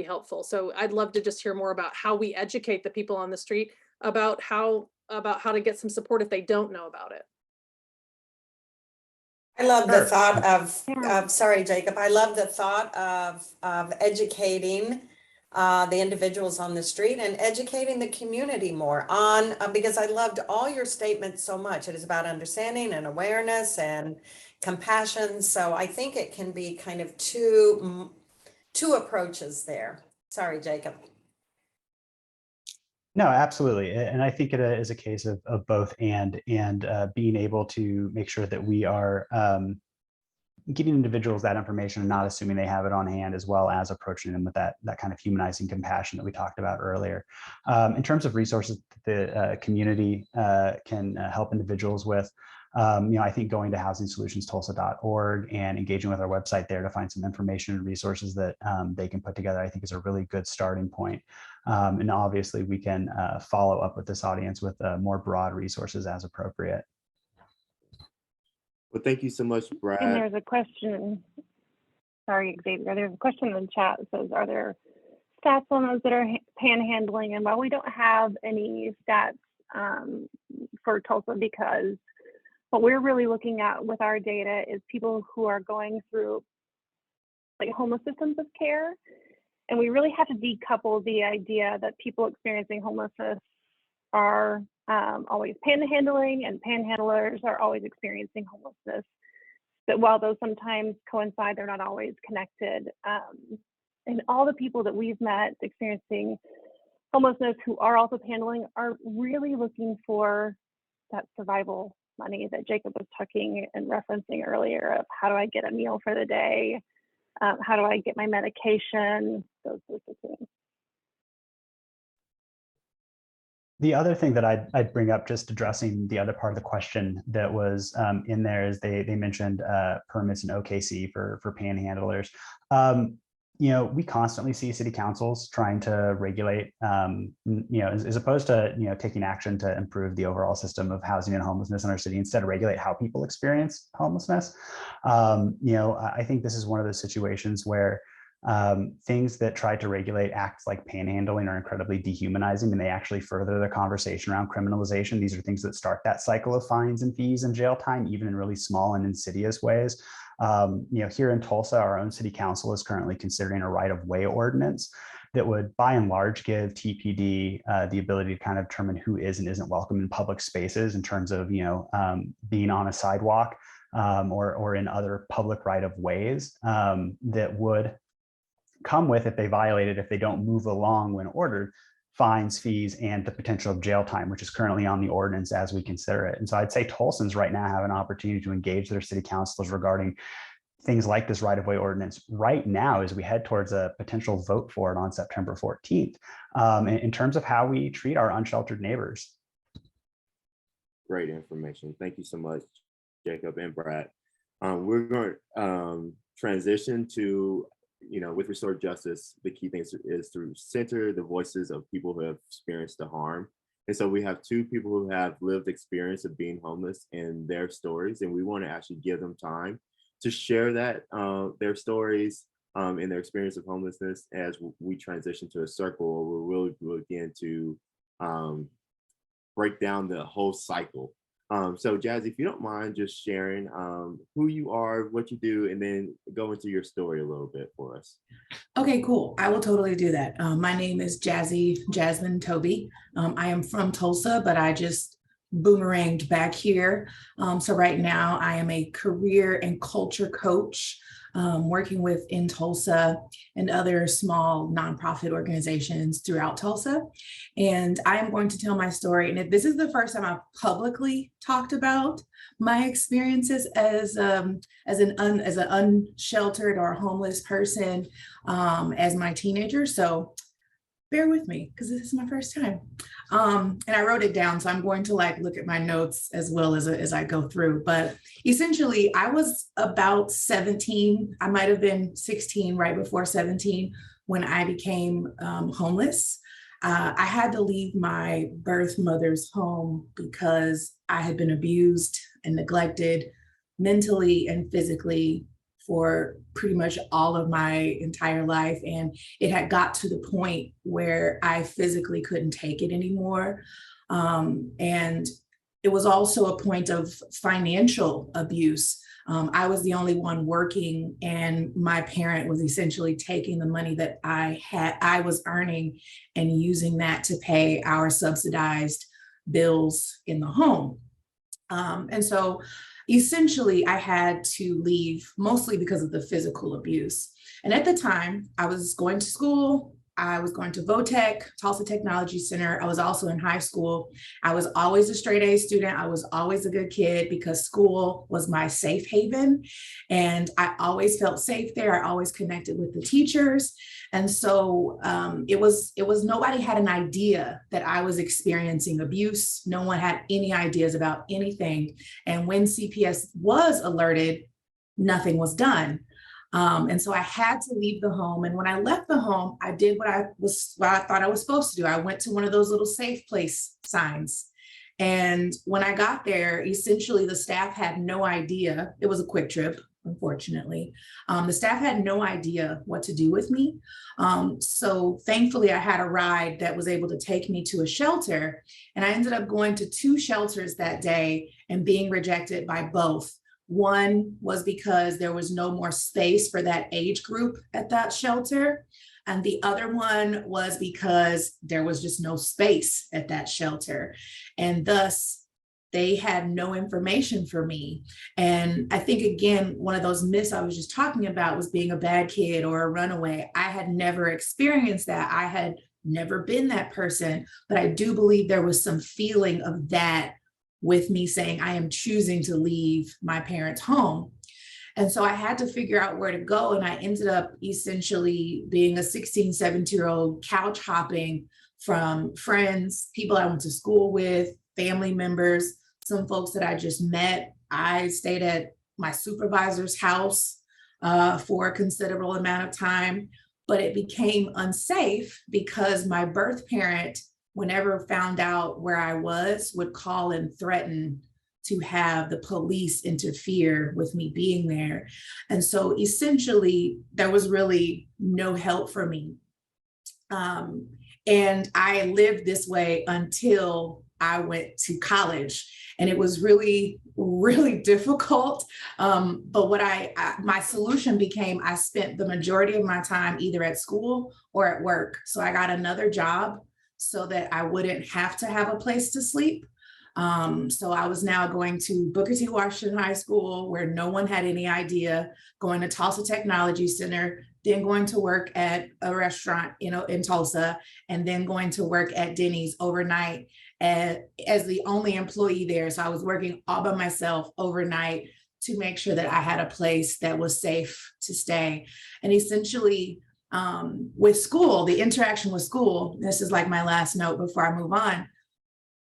helpful. So I'd love to just hear more about how we educate the people on the street about how to get some support if they don't know about it. I love the thought of sorry, Jacob. I love the thought of educating the individuals on the street and educating the community more on, because I loved all your statements so much. It is about understanding and awareness and compassion. So I think it can be kind of two approaches there. Sorry, Jacob. No, absolutely. And I think it is a case of both and being able to make sure that we are giving individuals that information and not assuming they have it on hand, as well as approaching them with that kind of humanizing compassion that we talked about earlier. In terms of resources that the community can help individuals with, I think going to housingsolutionsTulsa.org and engaging with our website there to find some information and resources that they can put together, I think is a really good starting point. And obviously we can follow up with this audience with more broad resources as appropriate. Well, thank you so much, Brad. And there's a question, sorry, Xavier, there's a question in the chat that says, are there stats on those that are panhandling? And while we don't have any stats for Tulsa, because what we're really looking at with our data is people who are going through like homeless systems of care. And we really have to decouple the idea that people experiencing homelessness are always panhandling, and panhandlers are always experiencing homelessness. But while those sometimes coincide, they're not always connected. And all the people that we've met experiencing homelessness who are also panhandling are really looking for that survival money that Jacob was talking and referencing earlier of how do I get a meal for the day? How do I get my medication? Those sorts of things. The other thing that I'd bring up, just addressing the other part of the question that was in there, is they mentioned permits and OKC for panhandlers. We constantly see city councils trying to regulate, as opposed to, taking action to improve the overall system of housing and homelessness in our city, instead of regulate how people experience homelessness. I think this is one of those situations where things that try to regulate acts like panhandling are incredibly dehumanizing, and they actually further the conversation around criminalization. These are things that start that cycle of fines and fees and jail time, even in really small and insidious ways. Here in Tulsa, our own city council is currently considering a right-of-way ordinance that would, by and large, give TPD the ability to kind of determine who is and isn't welcome in public spaces in terms of, being on a sidewalk or in other public right-of-ways that would come with, if they violate it, if they don't move along when ordered, fines, fees, and the potential of jail time, which is currently on the ordinance as we consider it. And so I'd say Tulsans right now have an opportunity to engage their city councilors regarding things like this right-of-way ordinance right now as we head towards a potential vote for it on September 14th, in terms of how we treat our unsheltered neighbors. Great information. Thank you so much, Jacob and Brad. We're going to transition to, with Restorative Justice, the key thing is to center the voices of people who have experienced the harm. And so we have two people who have lived experience of being homeless and their stories, and we want to actually give them time to share that, their stories and their experience of homelessness as we transition to a circle where we'll begin to break down the whole cycle. So Jazzy, if you don't mind just sharing who you are, what you do, and then go into your story a little bit for us. Okay, cool. I will totally do that. My name is Jasmine Toby. I am from Tulsa, but I just boomeranged back here. So right now I am a career and culture coach, working with in Tulsa and other small nonprofit organizations throughout Tulsa. And I am going to tell my story. And if this is the first time I've publicly talked about my experiences as an unsheltered or homeless person as my teenager. So bear with me because this is my first time. And I wrote it down, so I'm going to look at my notes as well as I go through. But essentially, I was about 17. I might have been 16, right before 17, when I became homeless. I had to leave my birth mother's home because I had been abused and neglected mentally and physically for pretty much all of my entire life. And it had got to the point where I physically couldn't take it anymore. And it was also a point of financial abuse. I was the only one working, and my parent was essentially taking the money that I was earning and using that to pay our subsidized bills in the home. And so essentially I had to leave mostly because of the physical abuse. And at the time I was going to school. I was going to VOTEC, Tulsa Technology Center. I was also in high school. I was always a straight A student. I was always a good kid because school was my safe haven. And I always felt safe there. I always connected with the teachers. And so it was nobody had an idea that I was experiencing abuse. No one had any ideas about anything. And when CPS was alerted, nothing was done. And so I had to leave the home. And when I left the home, I did what I thought I was supposed to do. I went to one of those little safe place signs. And when I got there, essentially the staff had no idea. It was a quick trip, unfortunately. The staff had no idea what to do with me. So thankfully I had a ride that was able to take me to a shelter. And I ended up going to 2 shelters that day and being rejected by both. One was because there was no more space for that age group at that shelter. And the other one was because there was just no space at that shelter. And thus, they had no information for me. And I think, again, one of those myths I was just talking about was being a bad kid or a runaway. I had never experienced that. I had never been that person, but I do believe there was some feeling of that with me saying, I am choosing to leave my parents' home. And so I had to figure out where to go. And I ended up essentially being a 16, 17-year-old couch hopping from friends, people I went to school with, family members, some folks that I just met. I stayed at my supervisor's house for a considerable amount of time, but it became unsafe because my birth parent, whenever found out where I was, would call and threaten to have the police interfere with me being there. And so essentially, there was really no help for me. And I lived this way until I went to college. And it was really, really difficult. But what my solution became, I spent the majority of my time either at school or at work. So I got another job so that I wouldn't have to have a place to sleep. So I was now going to Booker T. Washington High School, where no one had any idea, going to Tulsa Technology Center, then going to work at a restaurant, in Tulsa, and then going to work at Denny's overnight as the only employee there. So I was working all by myself overnight to make sure that I had a place that was safe to stay. And essentially, with school, the interaction with school, this is like my last note before I move on,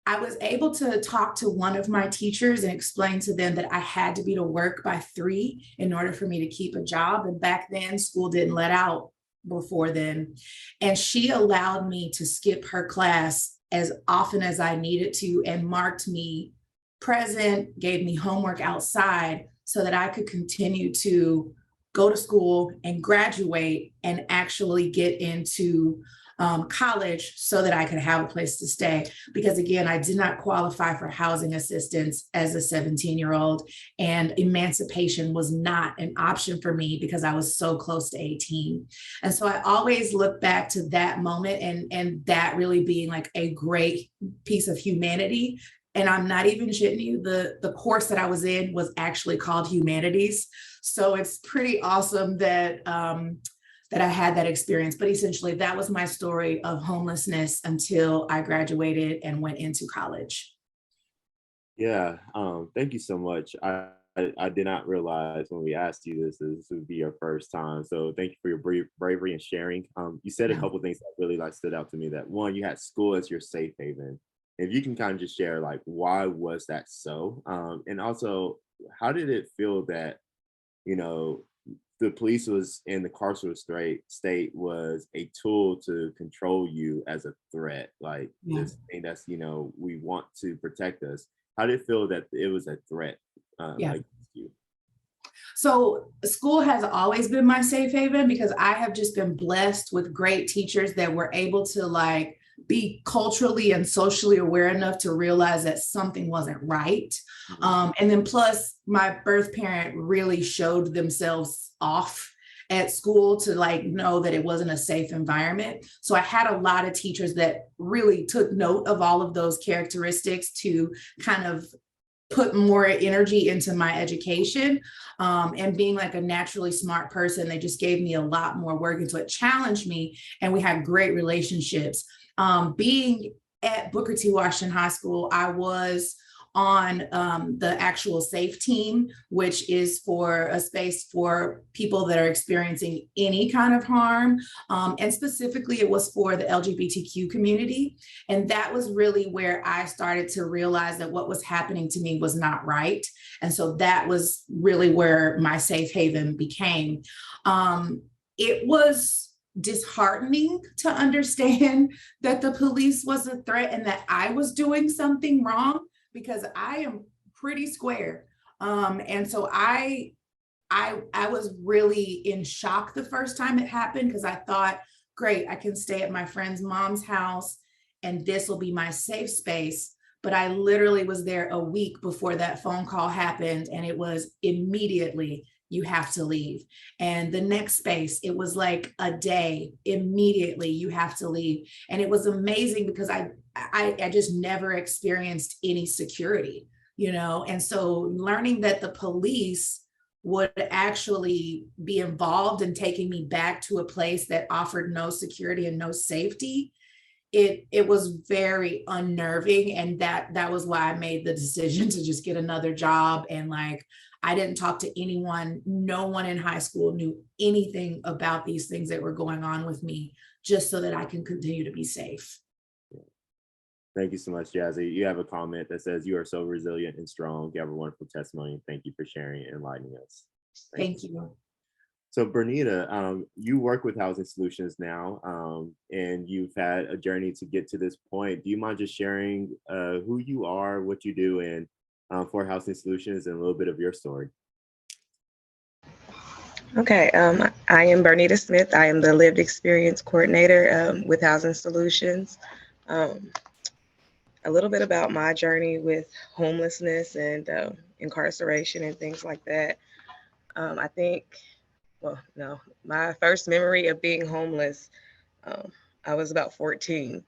I was able to talk to one of my teachers and explain to them that I had to be to work by 3 in order for me to keep a job. And back then, school didn't let out before then. And she allowed me to skip her class as often as I needed to and marked me present, gave me homework outside so that I could continue to go to school and graduate and actually get into college so that I could have a place to stay. Because again, I did not qualify for housing assistance as a 17-year-old, and emancipation was not an option for me because I was so close to 18. And so I always look back to that moment and that really being like a great piece of humanity. And I'm not even shitting you, the course that I was in was actually called humanities. So it's pretty awesome that that I had that experience. But essentially, that was my story of homelessness until I graduated and went into college. Yeah, thank you so much. I did not realize when we asked you this would be your first time. So thank you for your bravery and sharing. You said a couple of things that really stood out to me. That one, you had school as your safe haven. If you can kind of just share why was that so? And also, how did it feel that, the police was in the carceral state was a tool to control you as a threat, this thing that's, we want to protect us. How did it feel that it was a threat against you? So school has always been my safe haven because I have just been blessed with great teachers that were able to be culturally and socially aware enough to realize that something wasn't right. And then plus my birth parent really showed themselves off at school to like know that it wasn't a safe environment. So I had a lot of teachers that really took note of all of those characteristics to kind of put more energy into my education. And being like a naturally smart person, they just gave me a lot more work. And so it challenged me, and we had great relationships. Being at Booker T. Washington High School, I was on the actual SAFE team, which is for a space for people that are experiencing any kind of harm. And specifically, it was for the LGBTQ community. And that was really where I started to realize that what was happening to me was not right. And so that was really where my safe haven became. It was disheartening to understand that the police was a threat and that I was doing something wrong, because I am pretty square. And so I was really in shock the first time it happened, because I thought, great, I can stay at my friend's mom's house and this will be my safe space. But I literally was there a week before that phone call happened, and it was immediately, you have to leave. And the next space, it was like a day, immediately, you have to leave. And it was amazing because I just never experienced any security, you know? And so learning that the police would actually be involved in taking me back to a place that offered no security and no safety, it was very unnerving. And that was why I made the decision to just get another job. And like, I didn't talk to anyone. No one in high school knew anything about these things that were going on with me, just so that I can continue to be safe. Thank you so much, Jazzy. You have a comment that says, you are so resilient and strong. You have a wonderful testimony. Thank you for sharing and enlightening us. Thank you. So Bernita, you work with Housing Solutions now, and you've had a journey to get to this point. Do you mind just sharing who you are, what you do, and for Housing Solutions, and a little bit of your story? Okay, I am Bernita Smith. I am the Lived Experience Coordinator with Housing Solutions. A little bit about my journey with homelessness and incarceration and things like that. I think, well, no, my first memory of being homeless, I was about 14.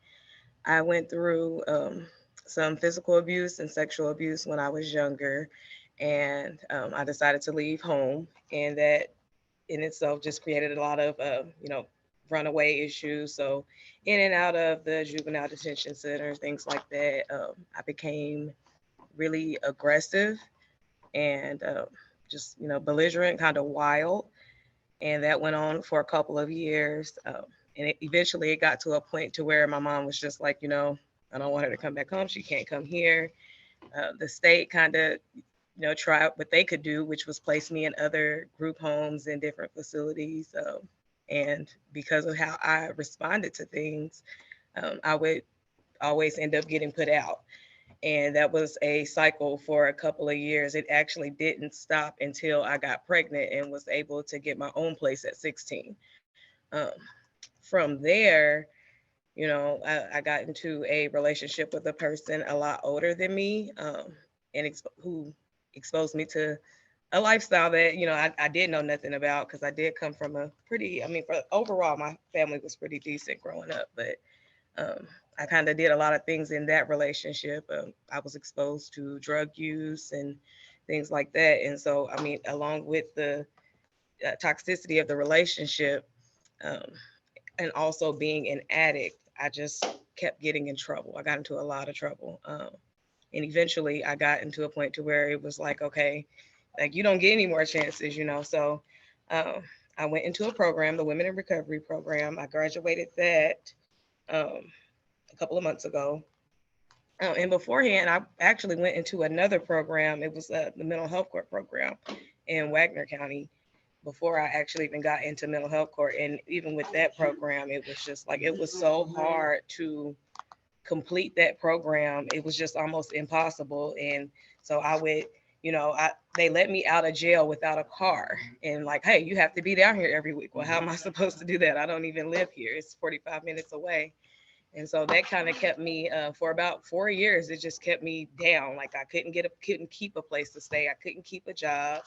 I went through some physical abuse and sexual abuse when I was younger, and I decided to leave home, and that in itself just created a lot of, runaway issues. So in and out of the juvenile detention center, things like that, I became really aggressive and just, belligerent, kind of wild. And that went on for a couple of years. And eventually it got to a point to where my mom was just like, I don't want her to come back home. She can't come here. The state kind of, tried what they could do, which was place me in other group homes in different facilities. And because of how I responded to things, I would always end up getting put out. And that was a cycle for a couple of years. It actually didn't stop until I got pregnant and was able to get my own place at 16. From there, I got into a relationship with a person a lot older than me, and who exposed me to a lifestyle that, I didn't know nothing about, because I did come from a pretty, overall, my family was pretty decent growing up, but I kind of did a lot of things in that relationship. I was exposed to drug use and things like that. And so, along with the toxicity of the relationship, and also being an addict, I just kept getting in trouble. I got into a lot of trouble. And eventually I got into a point to where it was like, okay, like you don't get any more chances, So I went into a program, the Women in Recovery program. I graduated that a couple of months ago. And beforehand, I actually went into another program. It was the mental health court program in Wagner County before I actually even got into mental health court. And even with that program, it was just like, it was so hard to complete that program. It was just almost impossible. And so I would, they let me out of jail without a car, and like, hey, you have to be down here every week. Well, how am I supposed to do that? I don't even live here. It's 45 minutes away. And so that kind of kept me for about 4 years. It just kept me down. Like I couldn't keep a place to stay. I couldn't keep a job.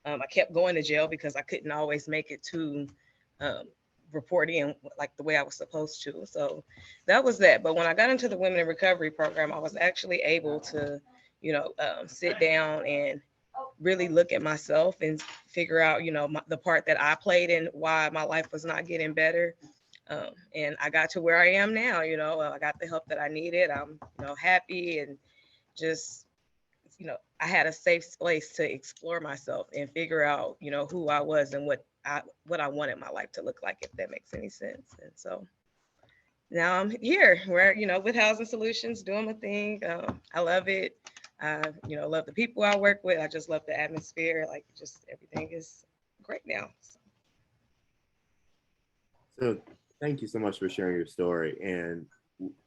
I kept going to jail because I couldn't always make it to report in like the way I was supposed to. So that was that. But when I got into the Women in Recovery program, I was actually able to, sit down and really look at myself and figure out, the part that I played in why my life was not getting better. And I got to where I am now, I got the help that I needed. I'm, happy and just, I had a safe place to explore myself and figure out, who I was and what I wanted my life to look like, if that makes any sense. And so now I'm here where, with Housing Solutions, doing my thing. I love it. I, love the people I work with. I just love the atmosphere. Like just everything is great now. So thank you so much for sharing your story. And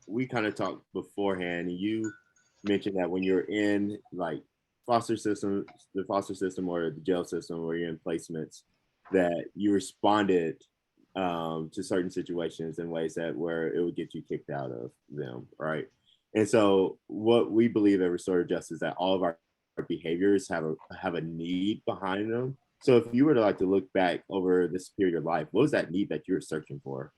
we kind of talked beforehand, and you mentioned that when you're in like the foster system or the jail system, or you're in placements, that you responded to certain situations in ways that where it would get you kicked out of them, right? And so what we believe at Restorative Justice is that all of our behaviors have a need behind them. So if you were to look back over this period of your life, what was that need that you were searching for?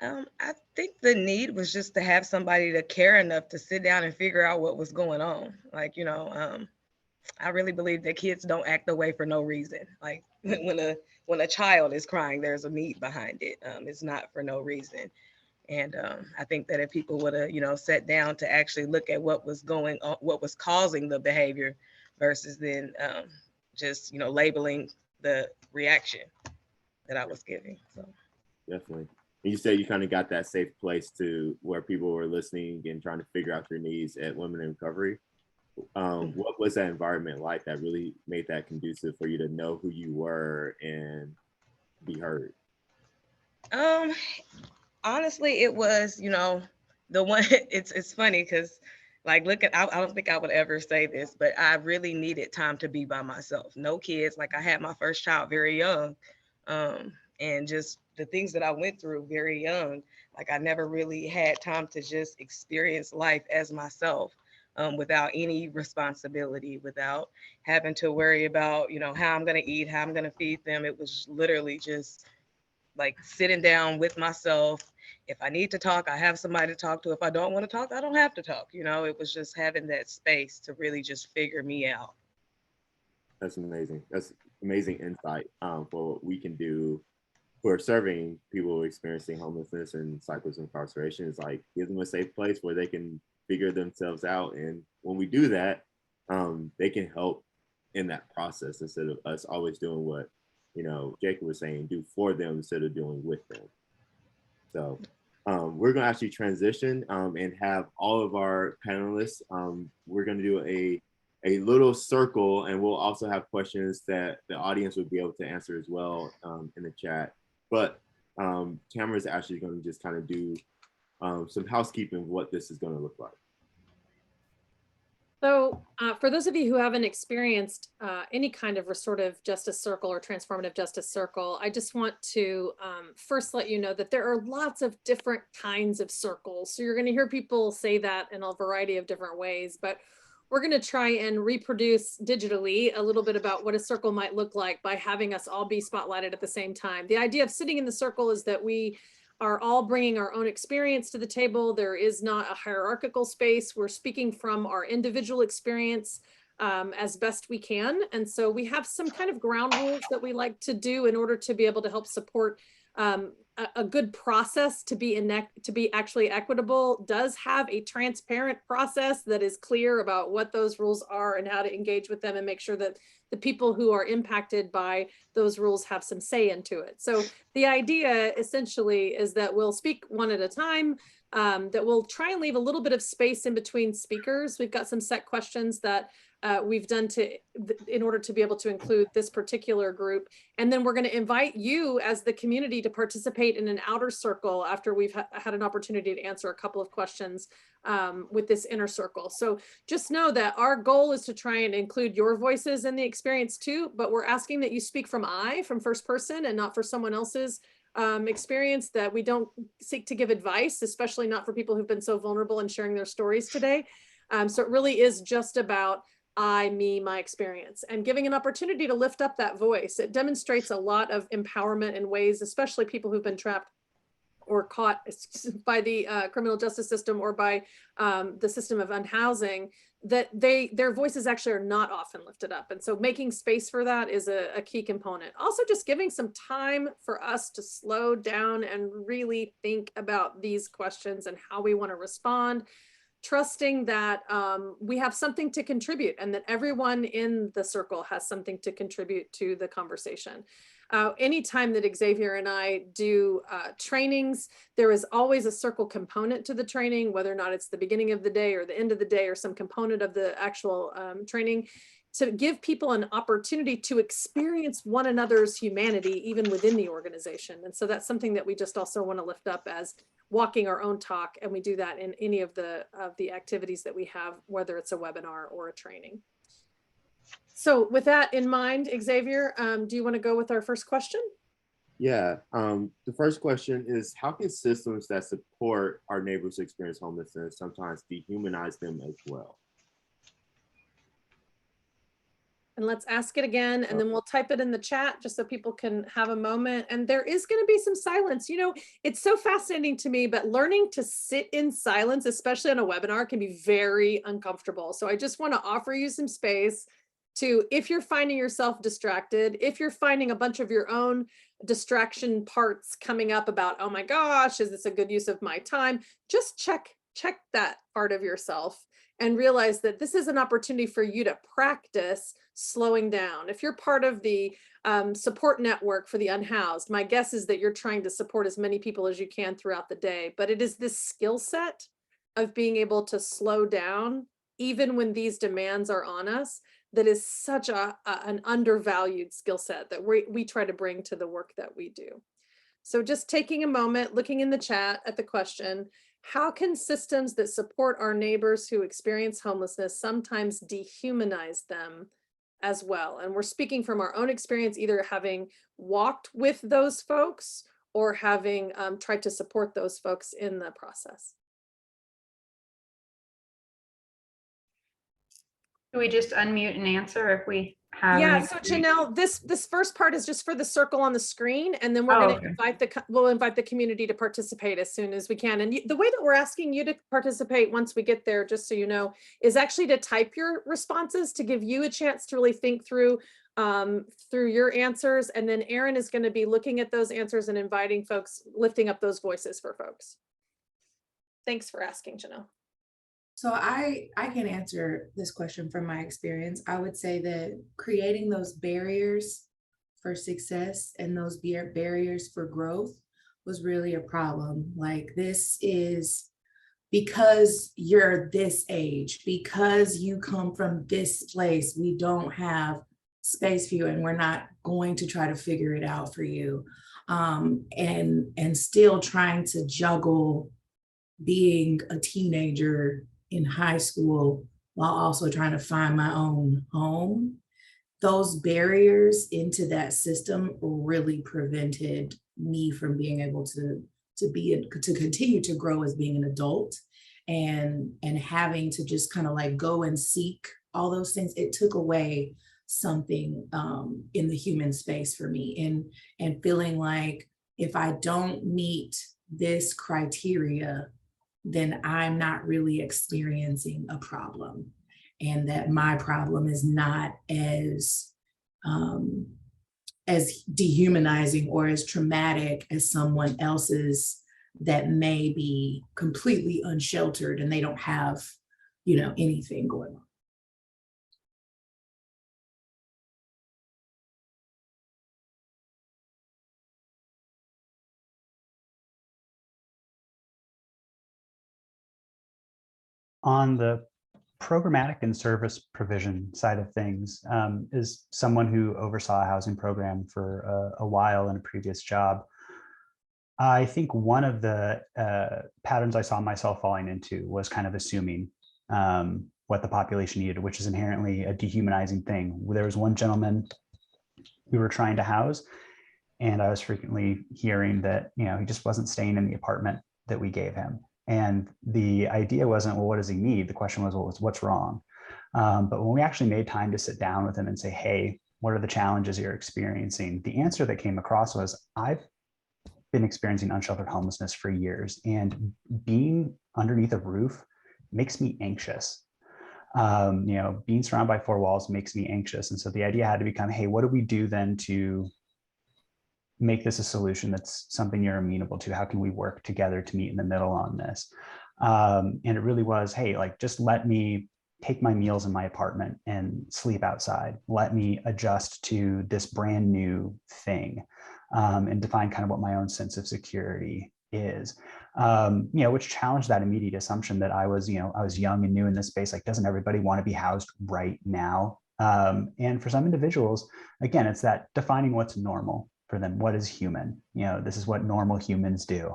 I think the need was just to have somebody to care enough to sit down and figure out what was going on. Like, I really believe that kids don't act the way for no reason. Like when a child is crying, there's a need behind it. It's not for no reason. And I think that if people would have, sat down to actually look at what was going on, what was causing the behavior versus then just, labeling the reaction that I was giving. So Definitely. And you said you kind of got that safe place to where people were listening and trying to figure out their needs at Women in Recovery. What was that environment like that really made that conducive for you to know who you were and be heard? Honestly, it was, the one, it's funny because like, I don't think I would ever say this, but I really needed time to be by myself. No kids. Like I had my first child very young. And just the things that I went through very young, like I never really had time to just experience life as myself. Without any responsibility, without having to worry about, how I'm going to eat, how I'm going to feed them. It was literally just like sitting down with myself. If I need to talk, I have somebody to talk to. If I don't want to talk, I don't have to talk. It was just having that space to really just figure me out. That's amazing. That's amazing insight for what we can do for serving people experiencing homelessness and cycles of incarceration. Is like give them a safe place where they can figure themselves out. And when we do that, they can help in that process instead of us always doing what, Jacob was saying, do for them instead of doing with them. So we're going to actually transition and have all of our panelists. We're going to do a little circle, and we'll also have questions that the audience would be able to answer as well in the chat. But Tamara's actually going to just kind of do some housekeeping of what this is going to look like. So for those of you who haven't experienced any kind of restorative justice circle or transformative justice circle, I just want to first let you know that there are lots of different kinds of circles. So you're going to hear people say that in a variety of different ways, but we're going to try and reproduce digitally a little bit about what a circle might look like by having us all be spotlighted at the same time. The idea of sitting in the circle is that we are all bringing our own experience to the table. There is not a hierarchical space. We're speaking from our individual experience as best we can. And so we have some kind of ground rules that we like to do in order to be able to help support a good process to be actually equitable. Does have a transparent process that is clear about what those rules are and how to engage with them and make sure that the people who are impacted by those rules have some say into it. So the idea essentially is that we'll speak one at a time, that we'll try and leave a little bit of space in between speakers. We've got some set questions that we've done in order to be able to include this particular group. And then we're going to invite you as the community to participate in an outer circle after we've had an opportunity to answer a couple of questions with this inner circle. So just know that our goal is to try and include your voices in the experience too, but we're asking that you speak from first person and not for someone else's experience, that we don't seek to give advice, especially not for people who've been so vulnerable and sharing their stories today. So it really is just about I, me, my experience, and giving an opportunity to lift up that voice. It demonstrates a lot of empowerment in ways, especially people who've been trapped or caught by the criminal justice system or by the system of unhousing, that their voices actually are not often lifted up. And so making space for that is a key component. Also, just giving some time for us to slow down and really think about these questions and how we want to respond, trusting that we have something to contribute and that everyone in the circle has something to contribute to the conversation. Anytime that Xavier and I do trainings, there is always a circle component to the training, whether or not it's the beginning of the day or the end of the day or some component of the actual training, to give people an opportunity to experience one another's humanity even within the organization. And so that's something that we just also want to lift up as walking our own talk, and we do that in any of the activities that we have, whether it's a webinar or a training. So with that in mind, Xavier, do you want to go with our first question? Yeah, the first question is, how can systems that support our neighbors who experience homelessness sometimes dehumanize them as well? And let's ask it again, and then we'll type it in the chat just so people can have a moment. And there is going to be some silence. You know, it's so fascinating to me, but learning to sit in silence, especially on a webinar, can be very uncomfortable. So I just want to offer you some space to, if you're finding yourself distracted, if you're finding a bunch of your own distraction parts coming up about, oh my gosh, is this a good use of my time? Just check that part of yourself and realize that this is an opportunity for you to practice slowing down. If you're part of the support network for the unhoused, my guess is that you're trying to support as many people as you can throughout the day, but it is this skill set of being able to slow down, even when these demands are on us, that is such an undervalued skill set that we try to bring to the work that we do. So just taking a moment, looking in the chat at the question, how can systems that support our neighbors who experience homelessness sometimes dehumanize them as well? And we're speaking from our own experience, either having walked with those folks or having tried to support those folks in the process. Do we just unmute and answer if we have? Yeah, so Janelle, this first part is just for the circle on the screen, and then we're Oh, going to we'll invite the community to participate as soon as we can. And the way that we're asking you to participate once we get there, just so you know, is actually to type your responses to give you a chance to really think through your answers. And then Erin is going to be looking at those answers and inviting folks, lifting up those voices for folks. Thanks for asking, Janelle. So I can answer this question from my experience. I would say that creating those barriers for success and those barriers for growth was really a problem. Like, this is because you're this age, because you come from this place, we don't have space for you, and we're not going to try to figure it out for you. And still trying to juggle being a teenager in high school while also trying to find my own home. Those barriers into that system really prevented me from being able to continue to grow as being an adult, and having to just kind of like go and seek all those things. It took away something in the human space for me, and feeling like if I don't meet this criteria, then I'm not really experiencing a problem, and that my problem is not as dehumanizing or as traumatic as someone else's that may be completely unsheltered and they don't have, anything going on. On the programmatic and service provision side of things, is someone who oversaw a housing program for a while in a previous job. I think one of the patterns I saw myself falling into was kind of assuming what the population needed, which is inherently a dehumanizing thing. There was one gentleman we were trying to house, And I was frequently hearing that, he just wasn't staying in the apartment that we gave him. And the idea wasn't, well, what does he need? The question was, well, what's wrong? But when we actually made time to sit down with him and say, hey, what are the challenges you're experiencing? The answer that came across was, I've been experiencing unsheltered homelessness for years, and being underneath a roof makes me anxious. Being surrounded by four walls makes me anxious. And so the idea had to become, hey, what do we do then to make this a solution that's something you're amenable to? How can we work together to meet in the middle on this? And it really was, hey, like, just let me take my meals in my apartment and sleep outside. Let me adjust to this brand new thing, and define kind of what my own sense of security is, which challenged that immediate assumption that I was young and new in this space. Like, doesn't everybody want to be housed right now? And for some individuals, again, it's that defining what's normal for them. What is human? This is what normal humans do,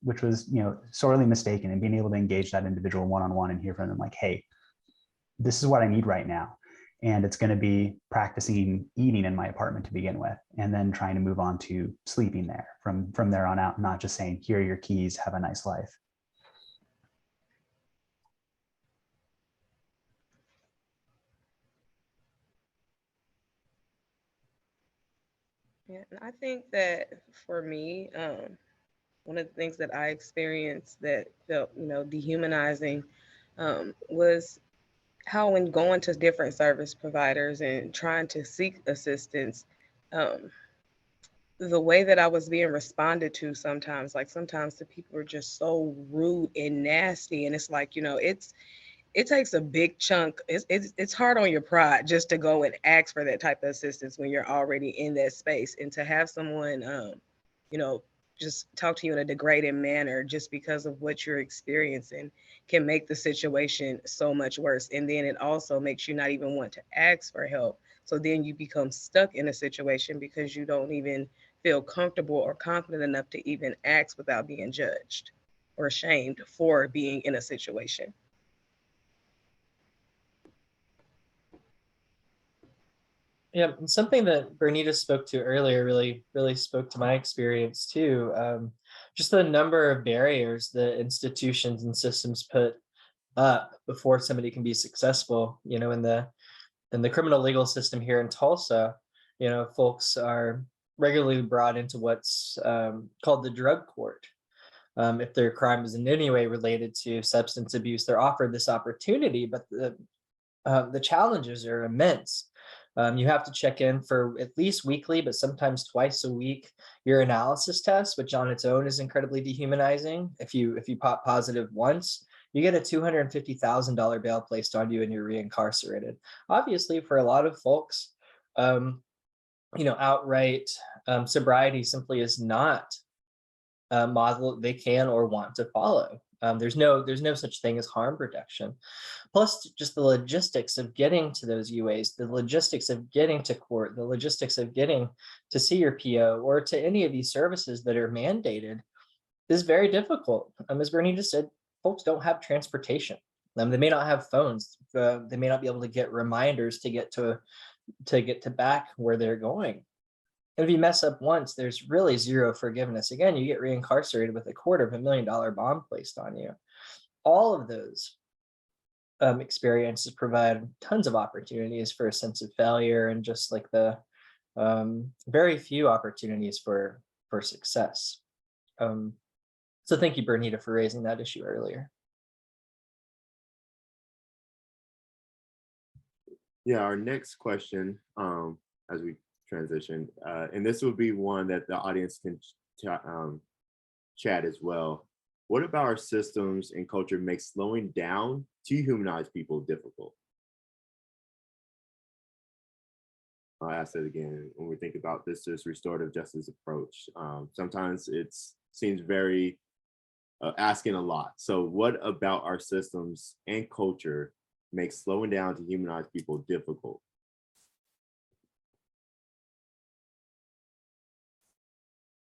which was, sorely mistaken. And being able to engage that individual one-on-one and hear from them like, hey, this is what I need right now. And it's going to be practicing eating in my apartment to begin with, and then trying to move on to sleeping there from there on out, not just saying, here are your keys, have a nice life. Yeah, and I think that for me, one of the things that I experienced that felt, dehumanizing, was how when going to different service providers and trying to seek assistance, the way that I was being responded to sometimes, like sometimes the people are just so rude and nasty. And it's like, it takes a big chunk. It's hard on your pride just to go and ask for that type of assistance when you're already in that space. And to have someone, just talk to you in a degrading manner just because of what you're experiencing can make the situation so much worse. And then it also makes you not even want to ask for help. So then you become stuck in a situation because you don't even feel comfortable or confident enough to even ask without being judged or shamed for being in a situation. Yeah, and something that Bernita spoke to earlier really spoke to my experience too. Just the number of barriers that institutions and systems put up before somebody can be successful. In the criminal legal system here in Tulsa, folks are regularly brought into what's called the drug court. If their crime is in any way related to substance abuse, they're offered this opportunity, but the challenges are immense. You have to check in for at least weekly, but sometimes twice a week, your analysis test, which on its own is incredibly dehumanizing. If you pop positive once, you get a $250,000 bail placed on you and you're reincarcerated. Obviously, for a lot of folks, outright sobriety simply is not a model they can or want to follow. There's no such thing as harm reduction. Plus, just the logistics of getting to those UAs, the logistics of getting to court, the logistics of getting to see your PO or to any of these services that are mandated is very difficult. As Bernie just said, folks don't have transportation. They may not have phones. They may not be able to get reminders to get to back where they're going. And if you mess up once, there's really zero forgiveness. Again, you get reincarcerated with a $250,000 bond placed on you. All of those experiences provide tons of opportunities for a sense of failure and just like the very few opportunities for success. So thank you, Bernita, for raising that issue earlier. Yeah, our next question, as we transition, and this will be one that the audience can chat as well. What about our systems and culture makes slowing down to humanize people difficult? I'll ask it again. When we think about this restorative justice approach, sometimes it seems very asking a lot. So what about our systems and culture makes slowing down to humanize people difficult?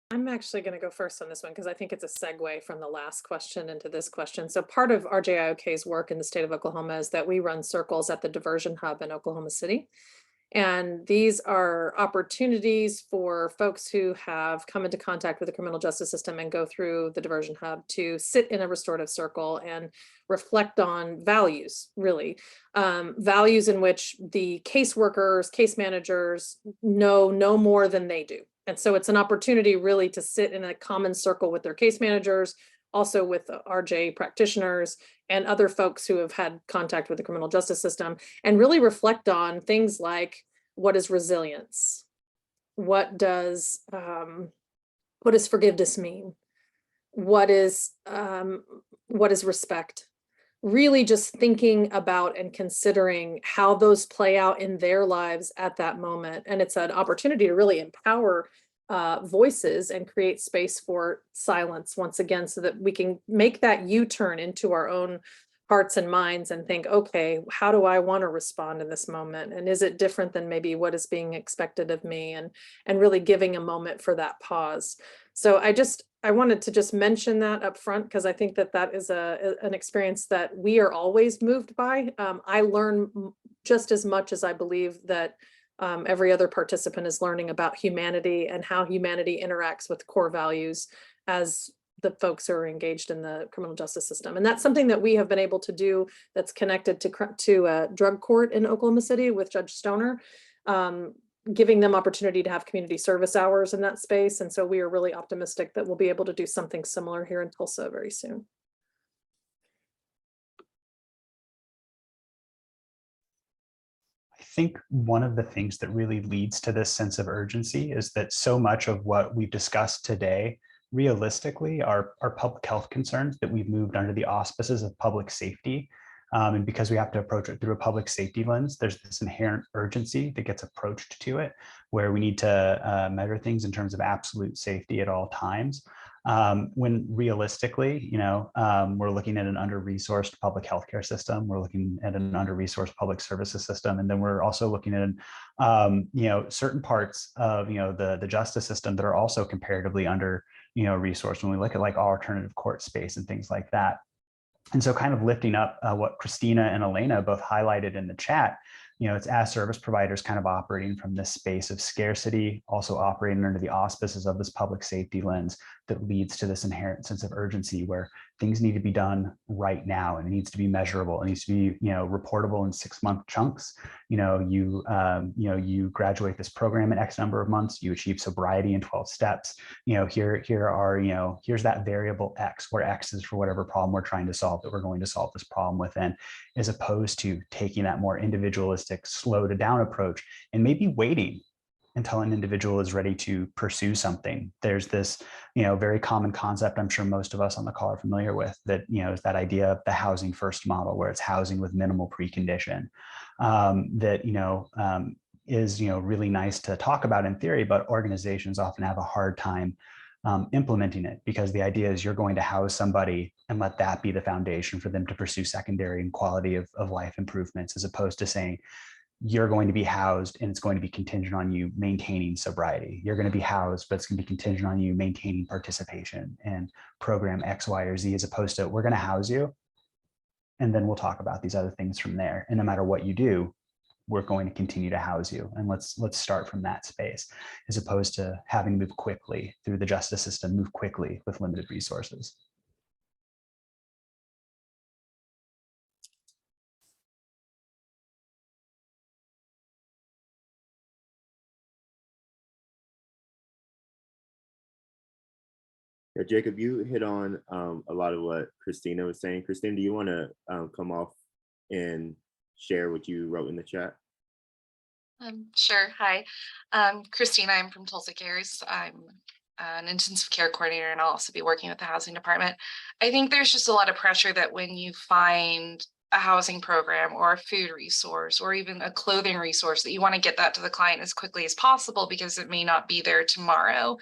I'm actually going to go first on this one because I think it's a segue from the last question into this question. So part of RJIOK's work in the state of Oklahoma is that we run circles at the diversion hub in Oklahoma City. And these are opportunities for folks who have come into contact with the criminal justice system and go through the diversion hub to sit in a restorative circle and reflect on values, really. Values in which the caseworkers, case managers know no more than they do. And so it's an opportunity really to sit in a common circle with their case managers, also with RJ practitioners and other folks who have had contact with the criminal justice system, and really reflect on things like, what is resilience? What does forgiveness mean? What is respect? Really just thinking about and considering how those play out in their lives at that moment. And it's an opportunity to really empower voices and create space for silence once again, so that we can make that U-turn into our own hearts and minds and think, okay, how do I want to respond in this moment? And is it different than maybe what is being expected of me? And really giving a moment for that pause. So I wanted to just mention that up front, because I think that is an experience that we are always moved by. I learn just as much as I believe that every other participant is learning about humanity and how humanity interacts with core values as the folks who are engaged in the criminal justice system. And that's something that we have been able to do that's connected to a drug court in Oklahoma City with Judge Stoner, giving them opportunity to have community service hours in that space. And so we are really optimistic that we'll be able to do something similar here in Tulsa very soon. I think one of the things that really leads to this sense of urgency is that so much of what we've discussed today realistically are public health concerns that we've moved under the auspices of public safety. And because we have to approach it through a public safety lens, there's this inherent urgency that gets approached to it, where we need to measure things in terms of absolute safety at all times. When realistically, we're looking at an under-resourced public healthcare system, we're looking at an under-resourced public services system, and then we're also looking at, certain parts of, the justice system that are also comparatively under, resourced when we look at like alternative court space and things like that. And so kind of lifting up what Christina and Elena both highlighted in the chat, it's as service providers kind of operating from this space of scarcity, also operating under the auspices of this public safety lens that leads to this inherent sense of urgency where things need to be done right now, and it needs to be measurable. It needs to be, reportable in 6-month chunks. You graduate this program in X number of months, you achieve sobriety in 12 steps. Here's that variable X, where X is for whatever problem we're trying to solve, that we're going to solve this problem within, as opposed to taking that more individualistic, slow to down approach and maybe waiting until an individual is ready to pursue something. There's this, very common concept I'm sure most of us on the call are familiar with, that, is that idea of the housing first model, where it's housing with minimal precondition, is, really nice to talk about in theory, but organizations often have a hard time implementing it, because the idea is you're going to house somebody and let that be the foundation for them to pursue secondary and quality of life improvements, as opposed to saying, you're going to be housed and it's going to be contingent on you maintaining sobriety. You're going to be housed, but it's going to be contingent on you maintaining participation in program X, Y, or Z, as opposed to, we're going to house you and then we'll talk about these other things from there. And no matter what you do, we're going to continue to house you. And let's start from that space, as opposed to having to move quickly through the justice system, move quickly with limited resources. Yeah, Jacob, you hit on a lot of what Christina was saying. Christina, do you want to come off and share what you wrote in the chat? Sure. Hi, Christina. I'm from Tulsa Cares. I'm an intensive care coordinator, and I'll also be working with the housing department. I think there's just a lot of pressure that when you find a housing program or a food resource or even a clothing resource, that you want to get that to the client as quickly as possible, because it may not be there tomorrow.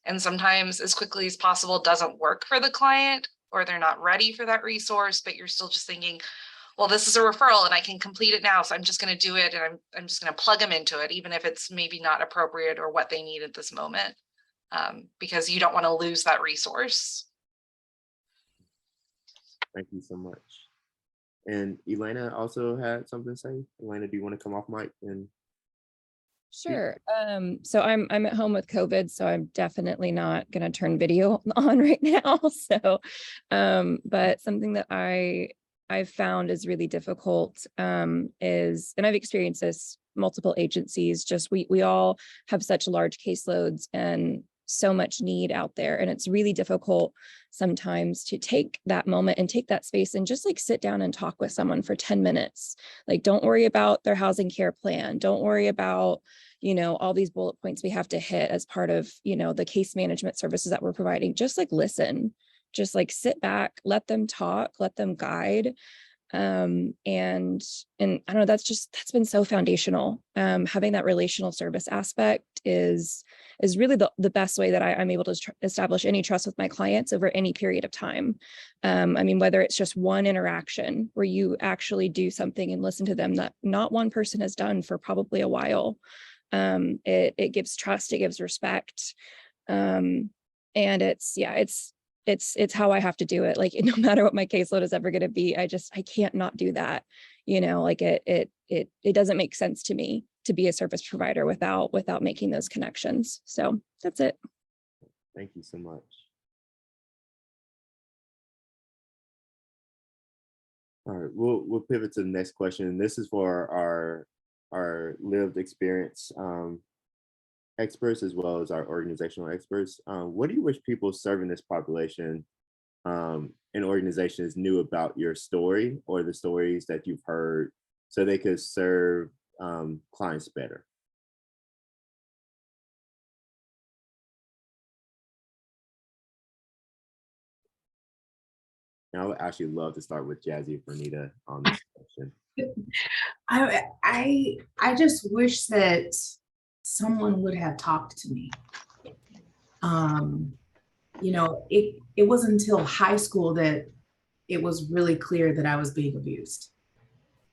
And sometimes as quickly as possible doesn't work for the client, or they're not ready for that resource, but you're still just thinking, well, this is a referral and I can complete it now, so I'm just going to do it, and I'm just going to plug them into it, even if it's maybe not appropriate or what they need at this moment, because you don't want to lose that resource. Thank you so much. And Elena also had something to say. Elena, do you want to come off mic and Sure. So I'm at home with COVID, so I'm definitely not going to turn video on right now. So, but something that I've found is really difficult is, and I've experienced this multiple agencies, just we all have such large caseloads and so much need out there. And it's really difficult sometimes to take that moment and take that space and just like sit down and talk with someone for 10 minutes. Like, don't worry about their housing care plan. Don't worry about, you know, all these bullet points we have to hit as part of, you know, the case management services that we're providing. Just like listen, just like sit back, let them talk, let them guide. And I don't know, that's been so foundational. Having that relational service aspect is really the best way that I'm able to establish any trust with my clients over any period of time. I mean, whether it's just one interaction where you actually do something and listen to them that not one person has done for probably a while. It gives trust, it gives respect. And it's how I have to do it. Like, no matter what my caseload is ever going to be, I can't not do that. You know, like it doesn't make sense to me to be a service provider without making those connections. So that's it. Thank you so much. All right, we'll pivot to the next question. This is for our lived experience experts as well as our organizational experts. What do you wish people serving this population and organizations knew about your story or the stories that you've heard so they could serve clients better? And I would actually love to start with Jazzy or Bernita on this question. I just wish that someone would have talked to me. You know, it wasn't until high school that it was really clear that I was being abused.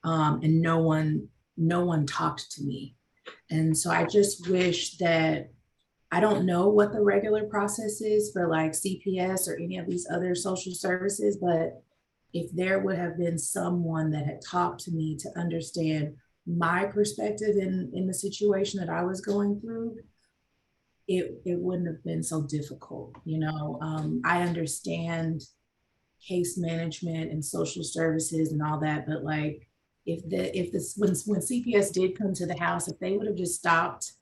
And no one talked to me. And so I just wish that, I don't know what the regular process is for like CPS or any of these other social services, but if there would have been someone that had talked to me to understand my perspective in the situation that I was going through, it wouldn't have been so difficult. You know, I understand case management and social services and all that, but like when CPS did come to the house, if they would have just stopped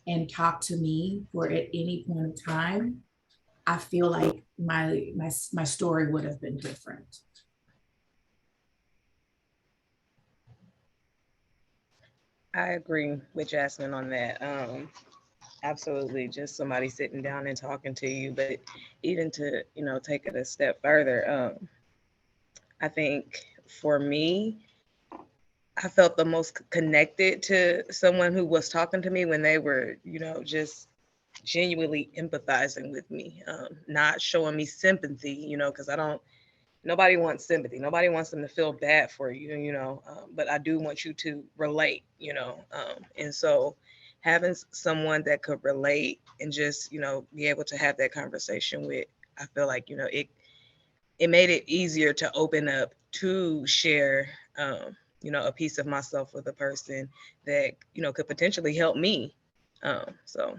and talked to me for at any point of time, I feel like my story would have been different. I agree with Jasmine on that. Absolutely, just somebody sitting down and talking to you. But even to, you know, take it a step further, I think for me, I felt the most connected to someone who was talking to me when they were, you know, just genuinely empathizing with me, not showing me sympathy, you know, because nobody wants sympathy. Nobody wants them to feel bad for you, you know, but I do want you to relate, you know. And so having someone that could relate and just, you know, be able to have that conversation with, I feel like, you know, it made it easier to open up to share, you know, a piece of myself with a person that, you know, could potentially help me. So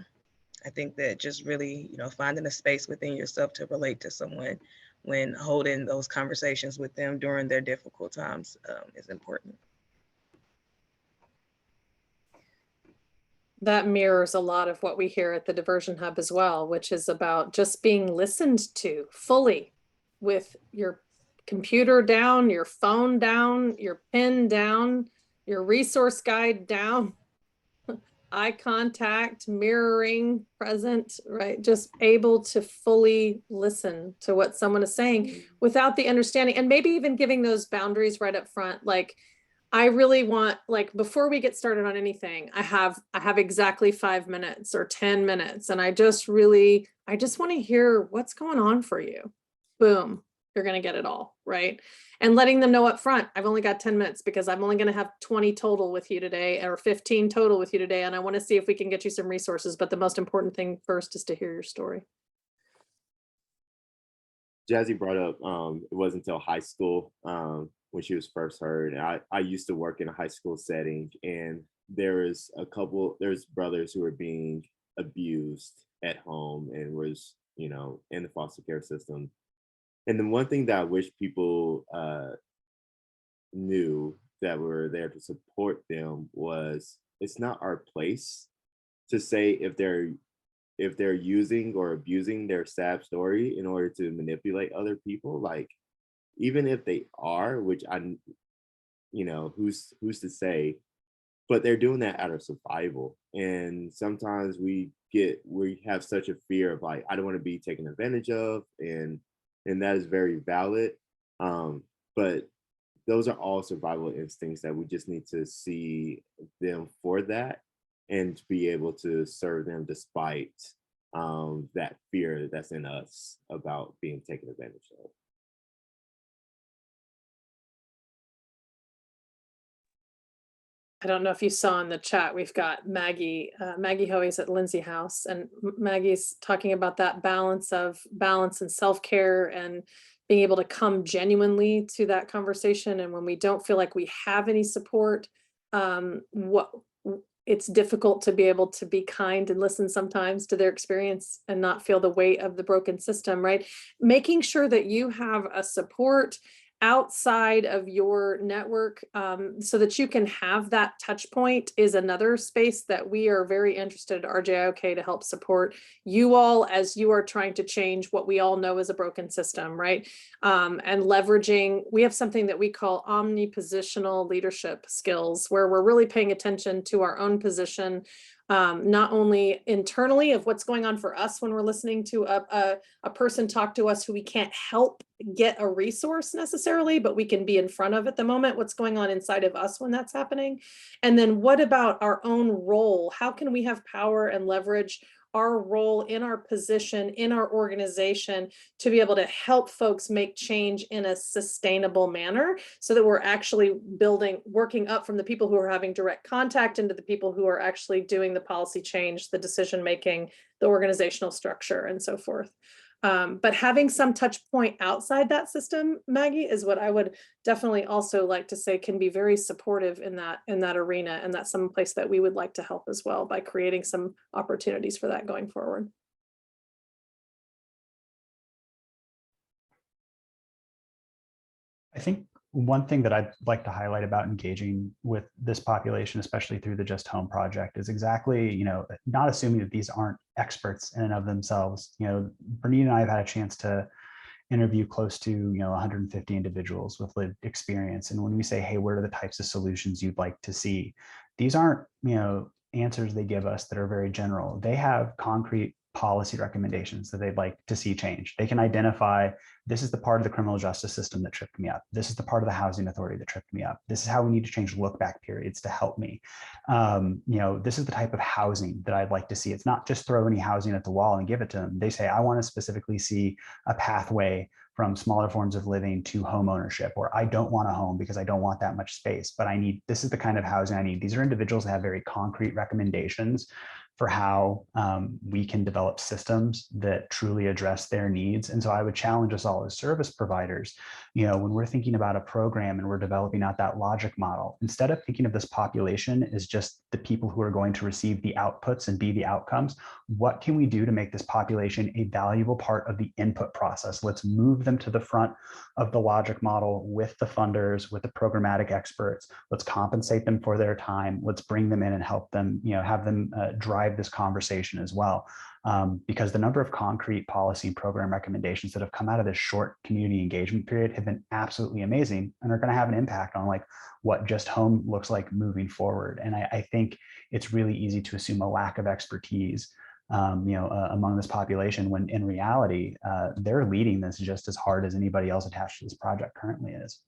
I think that just really, you know, finding a space within yourself to relate to someone when holding those conversations with them during their difficult times is important. That mirrors a lot of what we hear at the Diversion Hub as well, which is about just being listened to fully with your computer down, your phone down, your pen down, your resource guide down, eye contact, mirroring, present, right? Just able to fully listen to what someone is saying without the understanding, and maybe even giving those boundaries right up front. Like, I really want, like, before we get started on anything, I have exactly 5 minutes or 10 minutes. And I just want to hear what's going on for you. Boom, you're going to get it all, right? And letting them know up front, I've only got 10 minutes because I'm only going to have 20 total with you today or 15 total with you today. And I want to see if we can get you some resources. But the most important thing first is to hear your story. Jazzy brought up it wasn't until high school when she was first heard. And I used to work in a high school setting, and there's brothers who are being abused at home and was, you know, in the foster care system. And the one thing that I wish people knew that were there to support them was it's not our place to say if they're using or abusing their sad story in order to manipulate other people. Like, even if they are, which you know, who's to say, but they're doing that out of survival. And sometimes we have such a fear of like, I don't want to be taken advantage of, and that is very valid. But those are all survival instincts that we just need to see them for that, and to be able to serve them despite that fear that's in us about being taken advantage of. I don't know if you saw in the chat, we've got Maggie Hoey's at Lindsay House, and Maggie's talking about that balance and self-care and being able to come genuinely to that conversation. And when we don't feel like we have any support, it's difficult to be able to be kind and listen sometimes to their experience and not feel the weight of the broken system, right? Making sure that you have a support outside of your network, so that you can have that touch point, is another space that we are very interested at RJIOK to help support you all as you are trying to change what we all know is a broken system, right? And leveraging, we have something that we call omnipositional leadership skills, where we're really paying attention to our own position, not only internally of what's going on for us when we're listening to a person talk to us who we can't help get a resource necessarily, but we can be in front of at the moment, what's going on inside of us when that's happening. And then what about our own role? How can we have power and leverage our role in our position, in our organization, to be able to help folks make change in a sustainable manner, so that we're actually working up from the people who are having direct contact into the people who are actually doing the policy change, the decision making, the organizational structure, and so forth. But having some touch point outside that system, Maggie, is what I would definitely also like to say can be very supportive in that arena. And that's some place that we would like to help as well, by creating some opportunities for that going forward. I think one thing that I'd like to highlight about engaging with this population, especially through the Just Home project, is exactly, you know, not assuming that these aren't experts in and of themselves. You know, Bernita and I have had a chance to interview close to, you know, 150 individuals with lived experience. And when we say, hey, what are the types of solutions you'd like to see? These aren't, you know, answers they give us that are very general. They have concrete policy recommendations that they'd like to see change. They can identify, this is the part of the criminal justice system that tripped me up. This is the part of the housing authority that tripped me up. This is how we need to change look back periods to help me. You know, this is the type of housing that I'd like to see. It's not just throw any housing at the wall and give it to them. They say, I want to specifically see a pathway from smaller forms of living to home ownership, or I don't want a home because I don't want that much space, but this is the kind of housing I need. These are individuals that have very concrete recommendations for how we can develop systems that truly address their needs. And so I would challenge us all as service providers, you know, when we're thinking about a program and we're developing out that logic model, instead of thinking of this population as just the people who are going to receive the outputs and be the outcomes, what can we do to make this population a valuable part of the input process? Let's move them to the front of the logic model with the funders, with the programmatic experts. Let's compensate them for their time. Let's bring them in and help them, you know, have them drive this conversation as well. Because the number of concrete policy and program recommendations that have come out of this short community engagement period have been absolutely amazing and are going to have an impact on like what Just Home looks like moving forward. And I think it's really easy to assume a lack of expertise among this population, when in reality, they're leading this just as hard as anybody else attached to this project currently is.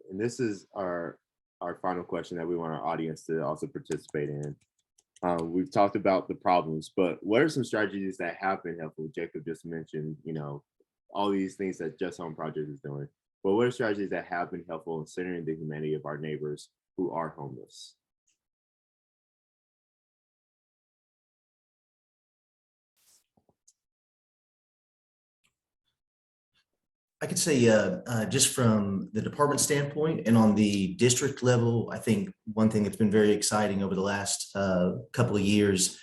And this is our final question that we want our audience to also participate in. We've talked about the problems, but what are some strategies that have been helpful? Jacob just mentioned, you know, all these things that Just Home Project is doing. But what are strategies that have been helpful in centering the humanity of our neighbors who are homeless? I could say just from the department standpoint and on the district level, I think one thing that's been very exciting over the last couple of years,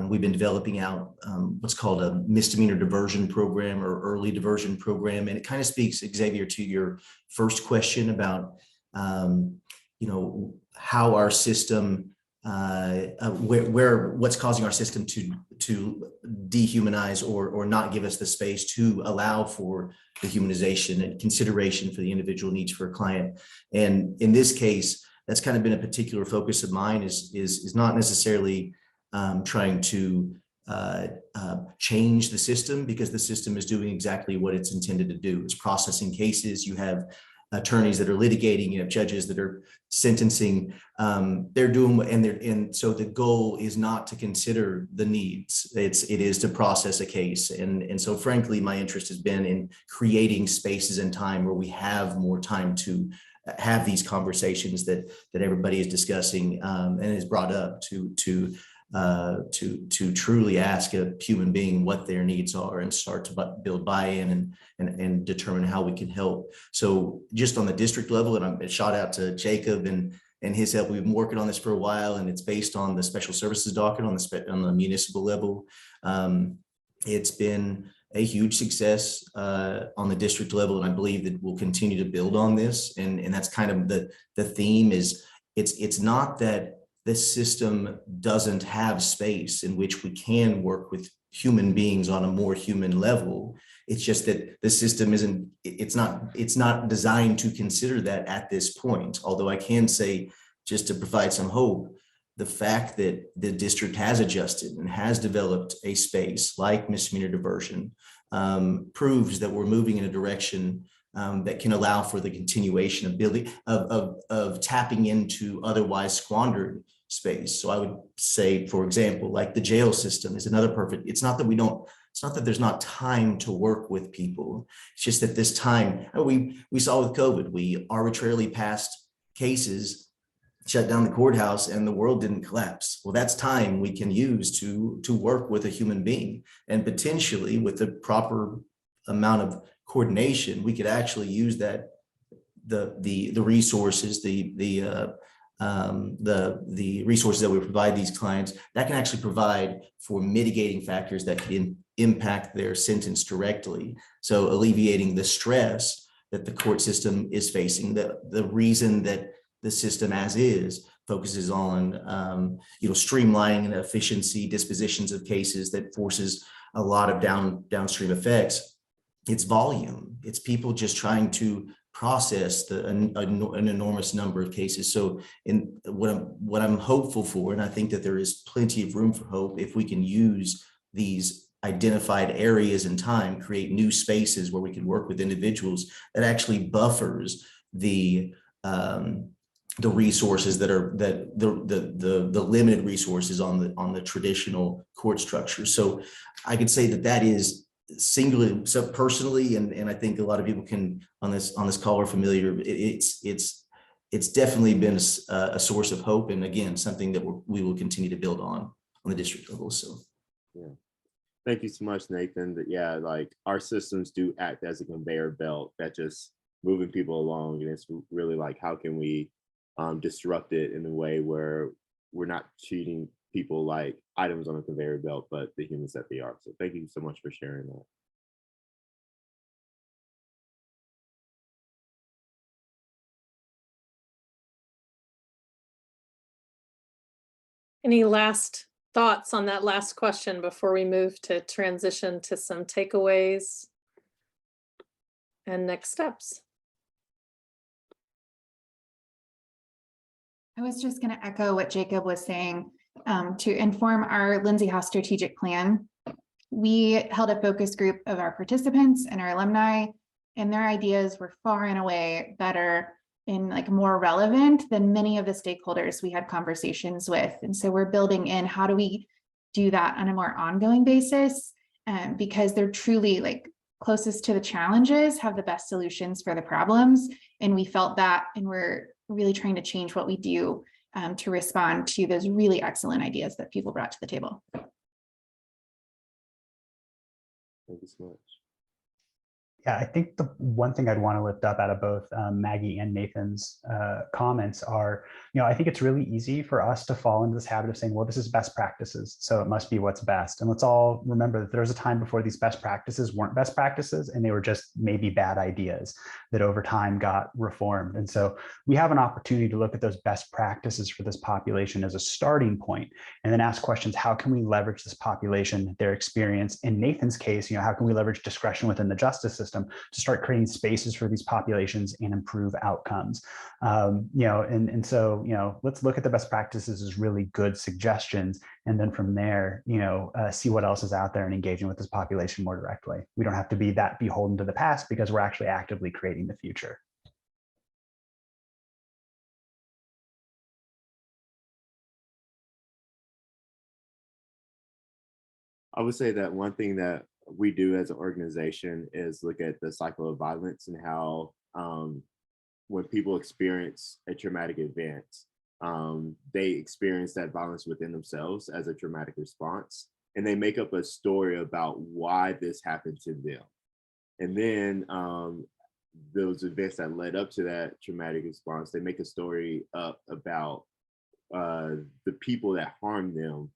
we've been developing out what's called a misdemeanor diversion program or early diversion program. And it kind of speaks, Xavier, to your first question about, how our system, what's causing our system to dehumanize or not give us the space to allow for the humanization and consideration for the individual needs for a client. And in this case, that's kind of been a particular focus of mine is not necessarily trying to change the system, because the system is doing exactly what it's intended to do. It's processing cases. You have attorneys that are litigating, you have judges that are sentencing, they're doing, and so the goal is not to consider the needs, it is to process a case. And so frankly, my interest has been in creating spaces and time where we have more time to have these conversations that everybody is discussing and is brought up to truly ask a human being what their needs are and start to build buy-in and determine how we can help. So just on the district level, and I'm shout out to Jacob and his help. We've been working on this for a while, and it's based on the special services docket on the municipal level. It's been a huge success on the district level, and I believe that we'll continue to build on this. And that's kind of the theme is it's not that the system doesn't have space in which we can work with human beings on a more human level. It's just that the system it's not designed to consider that at this point. Although I can say, just to provide some hope, the fact that the district has adjusted and has developed a space like misdemeanor diversion proves that we're moving in a direction that can allow for the continuation of building of tapping into otherwise squandered space. So I would say, for example, like the jail system is another perfect. It's not that there's not time to work with people. It's just that this time, we saw with COVID, we arbitrarily passed cases, shut down the courthouse, and the world didn't collapse. Well, that's time we can use to work with a human being, and potentially with the proper amount of coordination, we could actually use that the resources, the resources that we provide these clients, that can actually provide for mitigating factors that can impact their sentence directly. So alleviating the stress that the court system is facing, the reason that the system as is focuses on streamlining and efficiency dispositions of cases that forces a lot of downstream effects. It's volume. It's people just trying to process an enormous number of cases. So in what I'm hopeful for, and I think that there is plenty of room for hope if we can use these identified areas in time, create new spaces where we can work with individuals, that actually buffers the resources the limited resources on the traditional court structure. So I could say that is singularly, so personally, and I think a lot of people can on this call are familiar. It's definitely been a source of hope, and again, something that we will continue to build on the district level. So yeah, thank you so much, Nathan. That yeah, like our systems do act as a conveyor belt that just moving people along, and it's really like how can we disrupt it in a way where we're not treating people like items on a conveyor belt, but the humans that they are. So thank you so much for sharing that. Any last thoughts on that last question before we move to transition to some takeaways and next steps? I was just going to echo what Jacob was saying. To inform our Lindsay House strategic plan, we held a focus group of our participants and our alumni, and their ideas were far and away better and like more relevant than many of the stakeholders we had conversations with. And so we're building in how do we do that on a more ongoing basis, because they're truly like closest to the challenges, have the best solutions for the problems. And we felt that, and we're really trying to change what we do to respond to those really excellent ideas that people brought to the table. Thank you so much. Yeah, I think the one thing I'd want to lift up out of both Maggie and Nathan's comments are, I think it's really easy for us to fall into this habit of saying, well, this is best practices, so it must be what's best. And let's all remember that there was a time before these best practices weren't best practices, and they were just maybe bad ideas that over time got reformed. And so we have an opportunity to look at those best practices for this population as a starting point, and then ask questions, how can we leverage this population, their experience? In Nathan's case, how can we leverage discretion within the justice system to start creating spaces for these populations and improve outcomes? So let's look at the best practices as really good suggestions, and then from there, see what else is out there and engaging with this population more directly. We don't have to be that beholden to the past, because we're actually actively creating the future. I would say that one thing that we do as an organization is look at the cycle of violence and how when people experience a traumatic event, they experience that violence within themselves as a traumatic response, and they make up a story about why this happened to them. And then those events that led up to that traumatic response, they make a story up about the people that harmed them,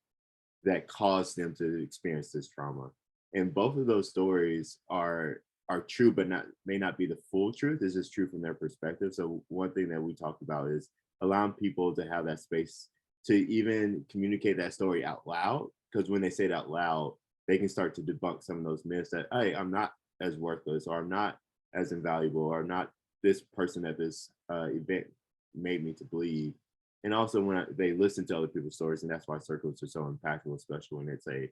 that caused them to experience this trauma. And both of those stories are true, but may not be the full truth. This is true from their perspective. So one thing that we talked about is allowing people to have that space to even communicate that story out loud, because when they say it out loud, they can start to debunk some of those myths that, hey, I'm not as worthless, or I'm not as invaluable, or not this person that this event made me to believe. And also when they listen to other people's stories, and that's why circles are so impactful, especially when it's a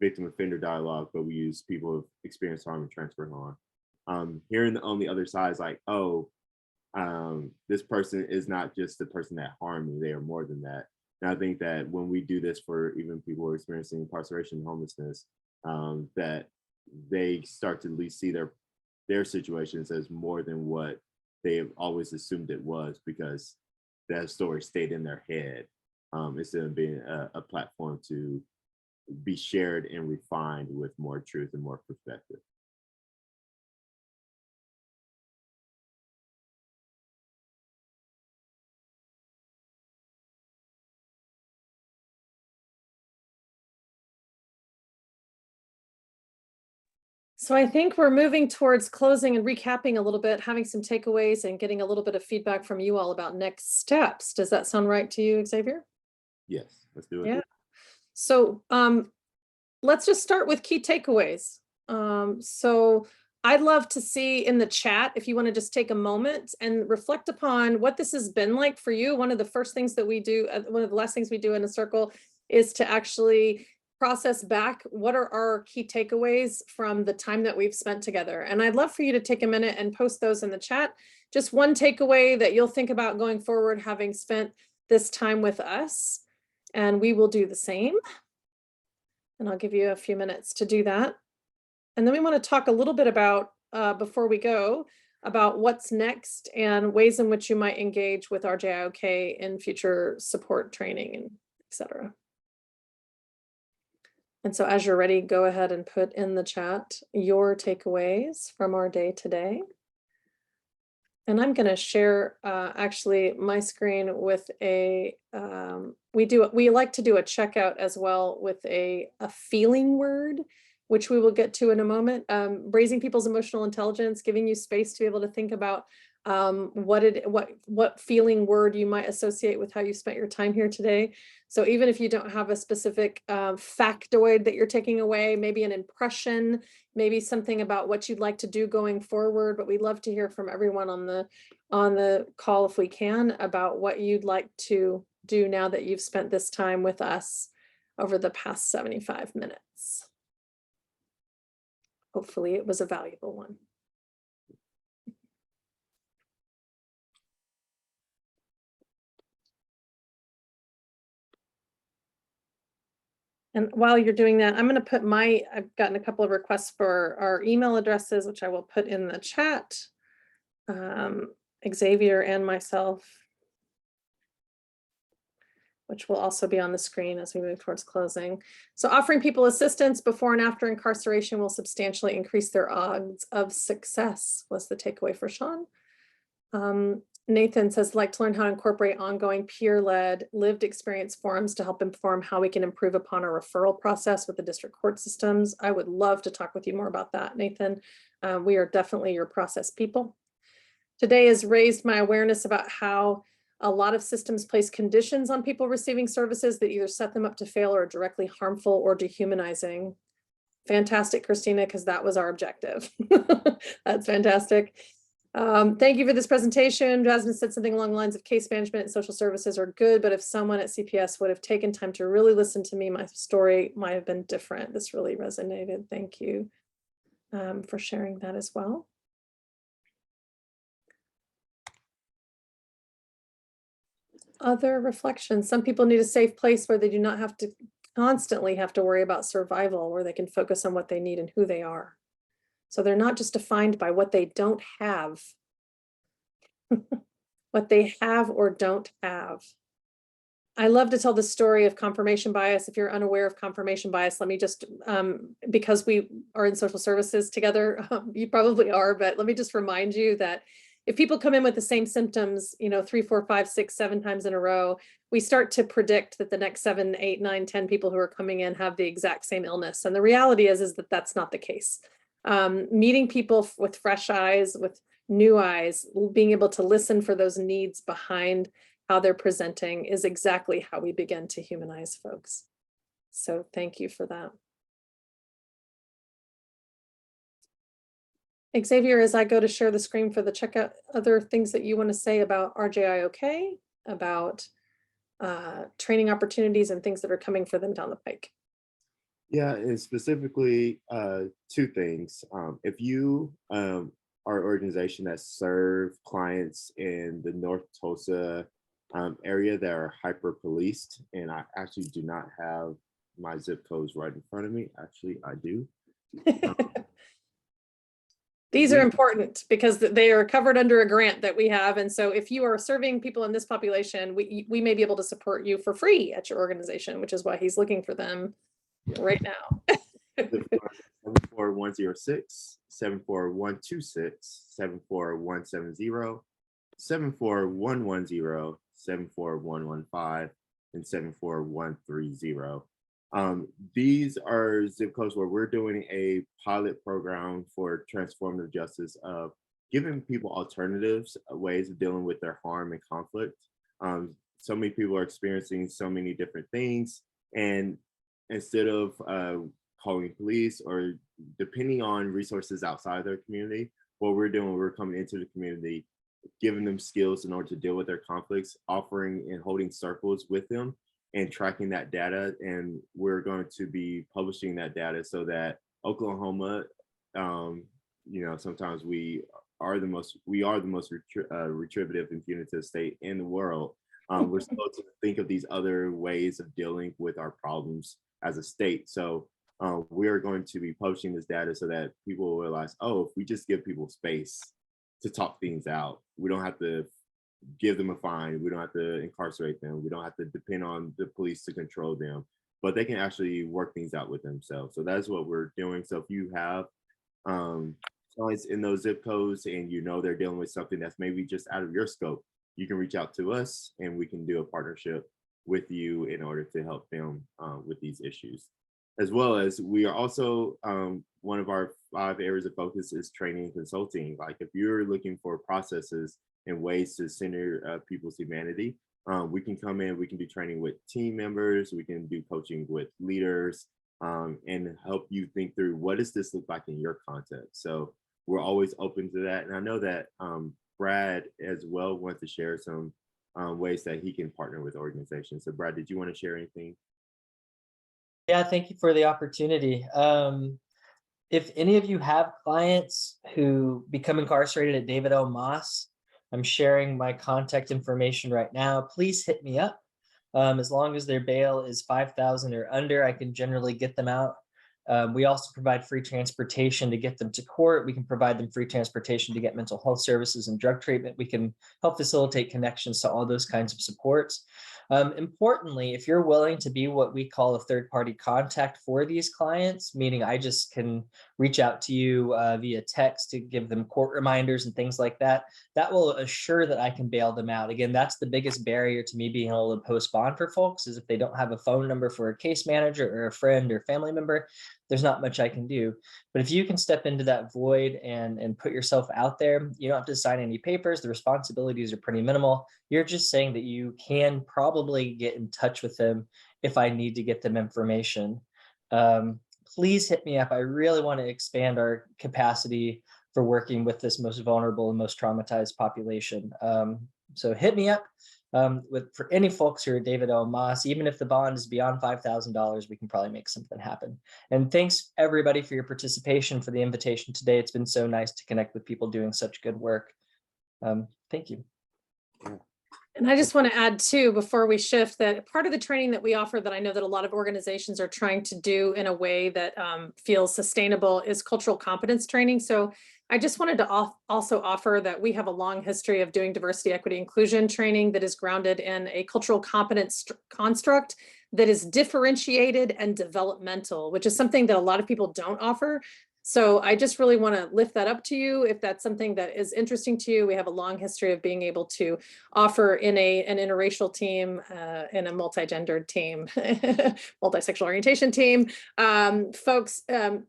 victim offender dialogue, but we use people who've experienced harm and transfer harm. Hearing on the other side is like, oh, this person is not just the person that harmed me, they are more than that. And I think that when we do this for even people who are experiencing incarceration and homelessness, that they start to at least see their situations as more than what they have always assumed it was, because that story stayed in their head, instead of being a platform to be shared and refined with more truth and more perspective. So I think we're moving towards closing and recapping a little bit, having some takeaways and getting a little bit of feedback from you all about next steps. Does that sound right to you, Xavier? Yes, let's do it. Yeah. So let's just start with key takeaways. So I'd love to see in the chat, if you want to just take a moment and reflect upon what this has been like for you. One of the first things that we do, one of the last things we do in a circle, is to actually process back what are our key takeaways from the time that we've spent together. And I'd love for you to take a minute and post those in the chat. Just one takeaway that you'll think about going forward, having spent this time with us, and we will do the same. And I'll give you a few minutes to do that. And then we want to talk a little bit about, before we go, about what's next and ways in which you might engage with RJIOK in future support training, and et cetera. And so as you're ready, go ahead and put in the chat your takeaways from our day today. And I'm going to share actually my screen with a, we like to do a checkout as well with a feeling word, which we will get to in a moment. Raising people's emotional intelligence, giving you space to be able to think about what feeling word you might associate with how you spent your time here today. So even if you don't have a specific factoid that you're taking away, maybe an impression, maybe something about what you'd like to do going forward, but we'd love to hear from everyone on the call, if we can, about what you'd like to do now that you've spent this time with us over the past 75 minutes. Hopefully it was a valuable one. And while you're doing that, I'm going to put I've gotten a couple of requests for our email addresses, which I will put in the chat. Xavier and myself which will also be on the screen as we move towards closing. So offering people assistance before and after incarceration will substantially increase their odds of success, was the takeaway for Sean. Nathan says, like to learn how to incorporate ongoing peer-led lived experience forums to help inform how we can improve upon our referral process with the district court systems. I would love to talk with you more about that, Nathan. We are definitely your process people. Today has raised my awareness about how a lot of systems place conditions on people receiving services that either set them up to fail or are directly harmful or dehumanizing. Fantastic, Christina, because that was our objective. That's fantastic. Thank you for this presentation. Jasmine said something along the lines of case management and social services are good, but if someone at CPS would have taken time to really listen to me, my story might have been different. This really resonated. Thank you for sharing that as well. Other reflections. Some people need a safe place where they do not have to constantly have to worry about survival, where they can focus on what they need and who they are. So they're not just defined by what they don't have, what they have or don't have. I love to tell the story of confirmation bias. If you're unaware of confirmation bias, let me just, because we are in social services together, you probably are, but let me just remind you that if people come in with the same symptoms, 3, 4, 5, 6, 7 times in a row, we start to predict that the next 7, 8, 9, 10 people who are coming in have the exact same illness. And the reality is that that's not the case. Meeting people with fresh eyes, with new eyes, being able to listen for those needs behind how they're presenting is exactly how we begin to humanize folks. So thank you for that. Xavier, as I go to share the screen for the checkout, other things that you want to say about RJIOK, about training opportunities and things that are coming for them down the pike? Yeah, and specifically 2 things. If you are an organization that serve clients in the North Tulsa area that are hyper-policed, and I actually do not have my zip codes right in front of me. Actually, I do. These are important because they are covered under a grant that we have. And so if you are serving people in this population, we may be able to support you for free at your organization, which is why he's looking for them right now. 74106, 74126, 74170, 74110, 74115, and 74130. These are zip codes where we're doing a pilot program for transformative justice of giving people alternatives, ways of dealing with their harm and conflict. So many people are experiencing so many different things, and instead of calling police or depending on resources outside their community, what we're doing, we're coming into the community, giving them skills in order to deal with their conflicts, offering and holding circles with them, and tracking that data. And we're going to be publishing that data so that Oklahoma, sometimes we are the most retributive and punitive state in the world. We're supposed to think of these other ways of dealing with our problems as a state. So we're going to be publishing this data so that people will realize, oh, if we just give people space to talk things out, we don't have to give them a fine, we don't have to incarcerate them, we don't have to depend on the police to control them, but they can actually work things out with themselves. So that's what we're doing. So if you have clients in those zip codes and they're dealing with something that's maybe just out of your scope, you can reach out to us and we can do a partnership with you in order to help them with these issues. As well as we are also, one of our 5 areas of focus is training and consulting. Like if you're looking for processes and ways to center people's humanity, we can come in, we can do training with team members, we can do coaching with leaders, and help you think through what does this look like in your context. So we're always open to that. And I know that Brad as well wants to share some ways that he can partner with organizations. So Brad, did you want to share anything? Yeah, thank you for the opportunity. If any of you have clients who become incarcerated at David L. Moss, I'm sharing my contact information right now. Please hit me up. As long as their bail is $5,000 or under, I can generally get them out. We also provide free transportation to get them to court. We can provide them free transportation to get mental health services and drug treatment. We can help facilitate connections to all those kinds of supports. Importantly, if you're willing to be what we call a third-party contact for these clients, meaning I just can reach out to you via text to give them court reminders and things like that, that will assure that I can bail them out. Again, that's the biggest barrier to me being able to post bond for folks, is if they don't have a phone number for a case manager or a friend or family member, there's not much I can do. But if you can step into that void and put yourself out there, you don't have to sign any papers. The responsibilities are pretty minimal. You're just saying that you can probably get in touch with them if I need to get them information. Please hit me up. I really want to expand our capacity for working with this most vulnerable and most traumatized population. So hit me up. For any folks who are David L. Moss, even if the bond is beyond $5,000, we can probably make something happen. And thanks everybody for your participation, for the invitation today. It's been so nice to connect with people doing such good work. Thank you. And I just want to add too, before we shift, that part of the training that we offer that I know that a lot of organizations are trying to do in a way that feels sustainable is cultural competence training. So I just wanted to also offer that we have a long history of doing diversity, equity, inclusion training that is grounded in a cultural competence construct that is differentiated and developmental, which is something that a lot of people don't offer. So I just really want to lift that up to you. If that's something that is interesting to you, we have a long history of being able to offer in an interracial team, in a multi-gendered team, multi-sexual orientation team, folks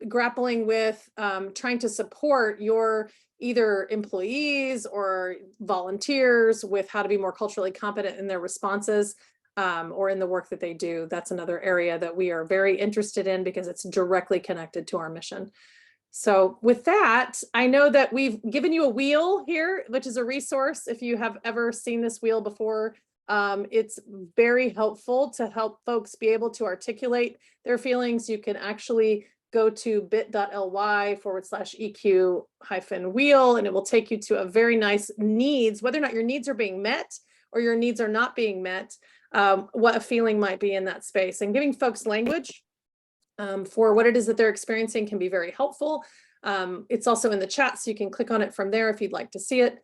grappling with trying to support your either employees or volunteers with how to be more culturally competent in their responses. Or in the work that they do. That's another area that we are very interested in because it's directly connected to our mission. So with that, I know that we've given you a wheel here, which is a resource. If you have ever seen this wheel before, it's very helpful to help folks be able to articulate their feelings. You can actually go to bit.ly/EQ-wheel, and it will take you to a very nice needs, whether or not your needs are being met or your needs are not being met, what a feeling might be in that space. And giving folks language for what it is that they're experiencing can be very helpful. It's also in the chat, so you can click on it from there if you'd like to see it.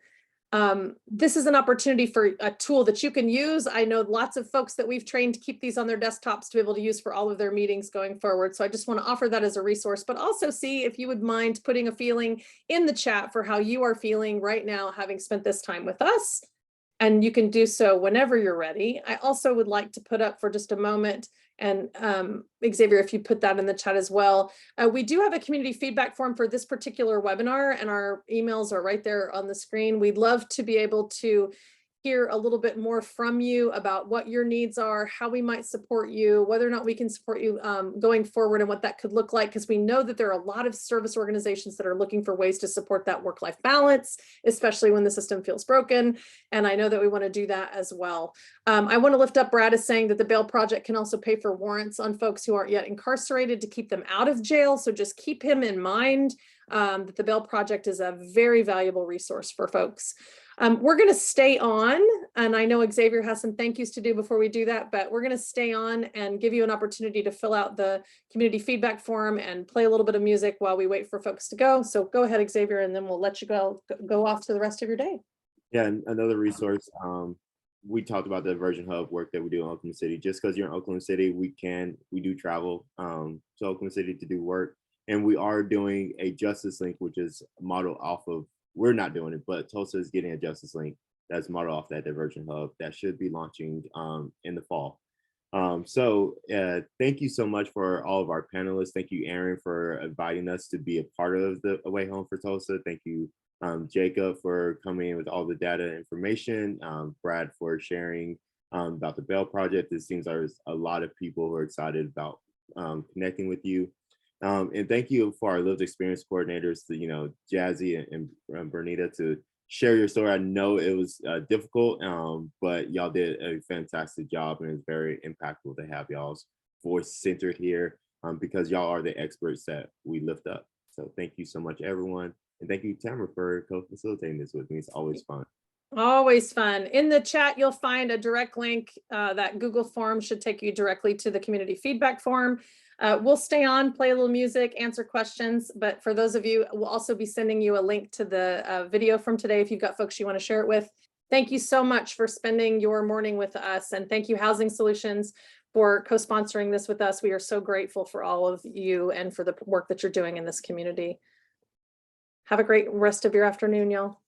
This is an opportunity for a tool that you can use. I know lots of folks that we've trained to keep these on their desktops to be able to use for all of their meetings going forward. So I just want to offer that as a resource, but also see if you would mind putting a feeling in the chat for how you are feeling right now, having spent this time with us. And you can do so whenever you're ready. I also would like to put up for just a moment, and Xavier, if you put that in the chat as well. We do have a community feedback form for this particular webinar, and our emails are right there on the screen. We'd love to be able to hear a little bit more from you about what your needs are, how we might support you, whether or not we can support you going forward, and what that could look like, because we know that there are a lot of service organizations that are looking for ways to support that work-life balance, especially when the system feels broken. And I know that we want to do that as well. I want to lift up Brad as saying that the Bail Project can also pay for warrants on folks who aren't yet incarcerated to keep them out of jail. So just keep him in mind that the Bail Project is a very valuable resource for folks. We're going to stay on, and I know Xavier has some thank yous to do before we do that, but we're going to stay on and give you an opportunity to fill out the community feedback form and play a little bit of music while we wait for folks to go. So go ahead, Xavier, and then we'll let you go off to the rest of your day. Yeah, and another resource, we talked about the Virgin Hub work that we do in Oklahoma City. Just because you're in Oklahoma City, we do travel to Oklahoma City to do work. And we are doing a Justice Link, which is modeled off of, we're not doing it, but Tulsa is getting a Justice Link that's modeled off that Divergent Hub that should be launching in the fall. Thank you so much for all of our panelists. Thank you, Aaron, for inviting us to be a part of the Away Home for Tulsa. Thank you, Jacob, for coming in with all the data and information. Brad, for sharing about the Bail Project. It seems there's a lot of people who are excited about connecting with you. And thank you for our lived experience coordinators, to, Jazzy and Bernita, to share your story. I know it was difficult, but y'all did a fantastic job, and it's very impactful to have y'all's voice centered here because y'all are the experts that we lift up. So thank you so much, everyone. And thank you, Tamara, for co-facilitating this with me. It's always fun. Always fun. In the chat, you'll find a direct link. That Google form should take you directly to the community feedback form. We'll stay on, play a little music, answer questions. But for those of you, we'll also be sending you a link to the video from today if you've got folks you want to share it with. Thank you so much for spending your morning with us. And thank you, Housing Solutions, for co-sponsoring this with us. We are so grateful for all of you and for the work that you're doing in this community. Have a great rest of your afternoon, y'all.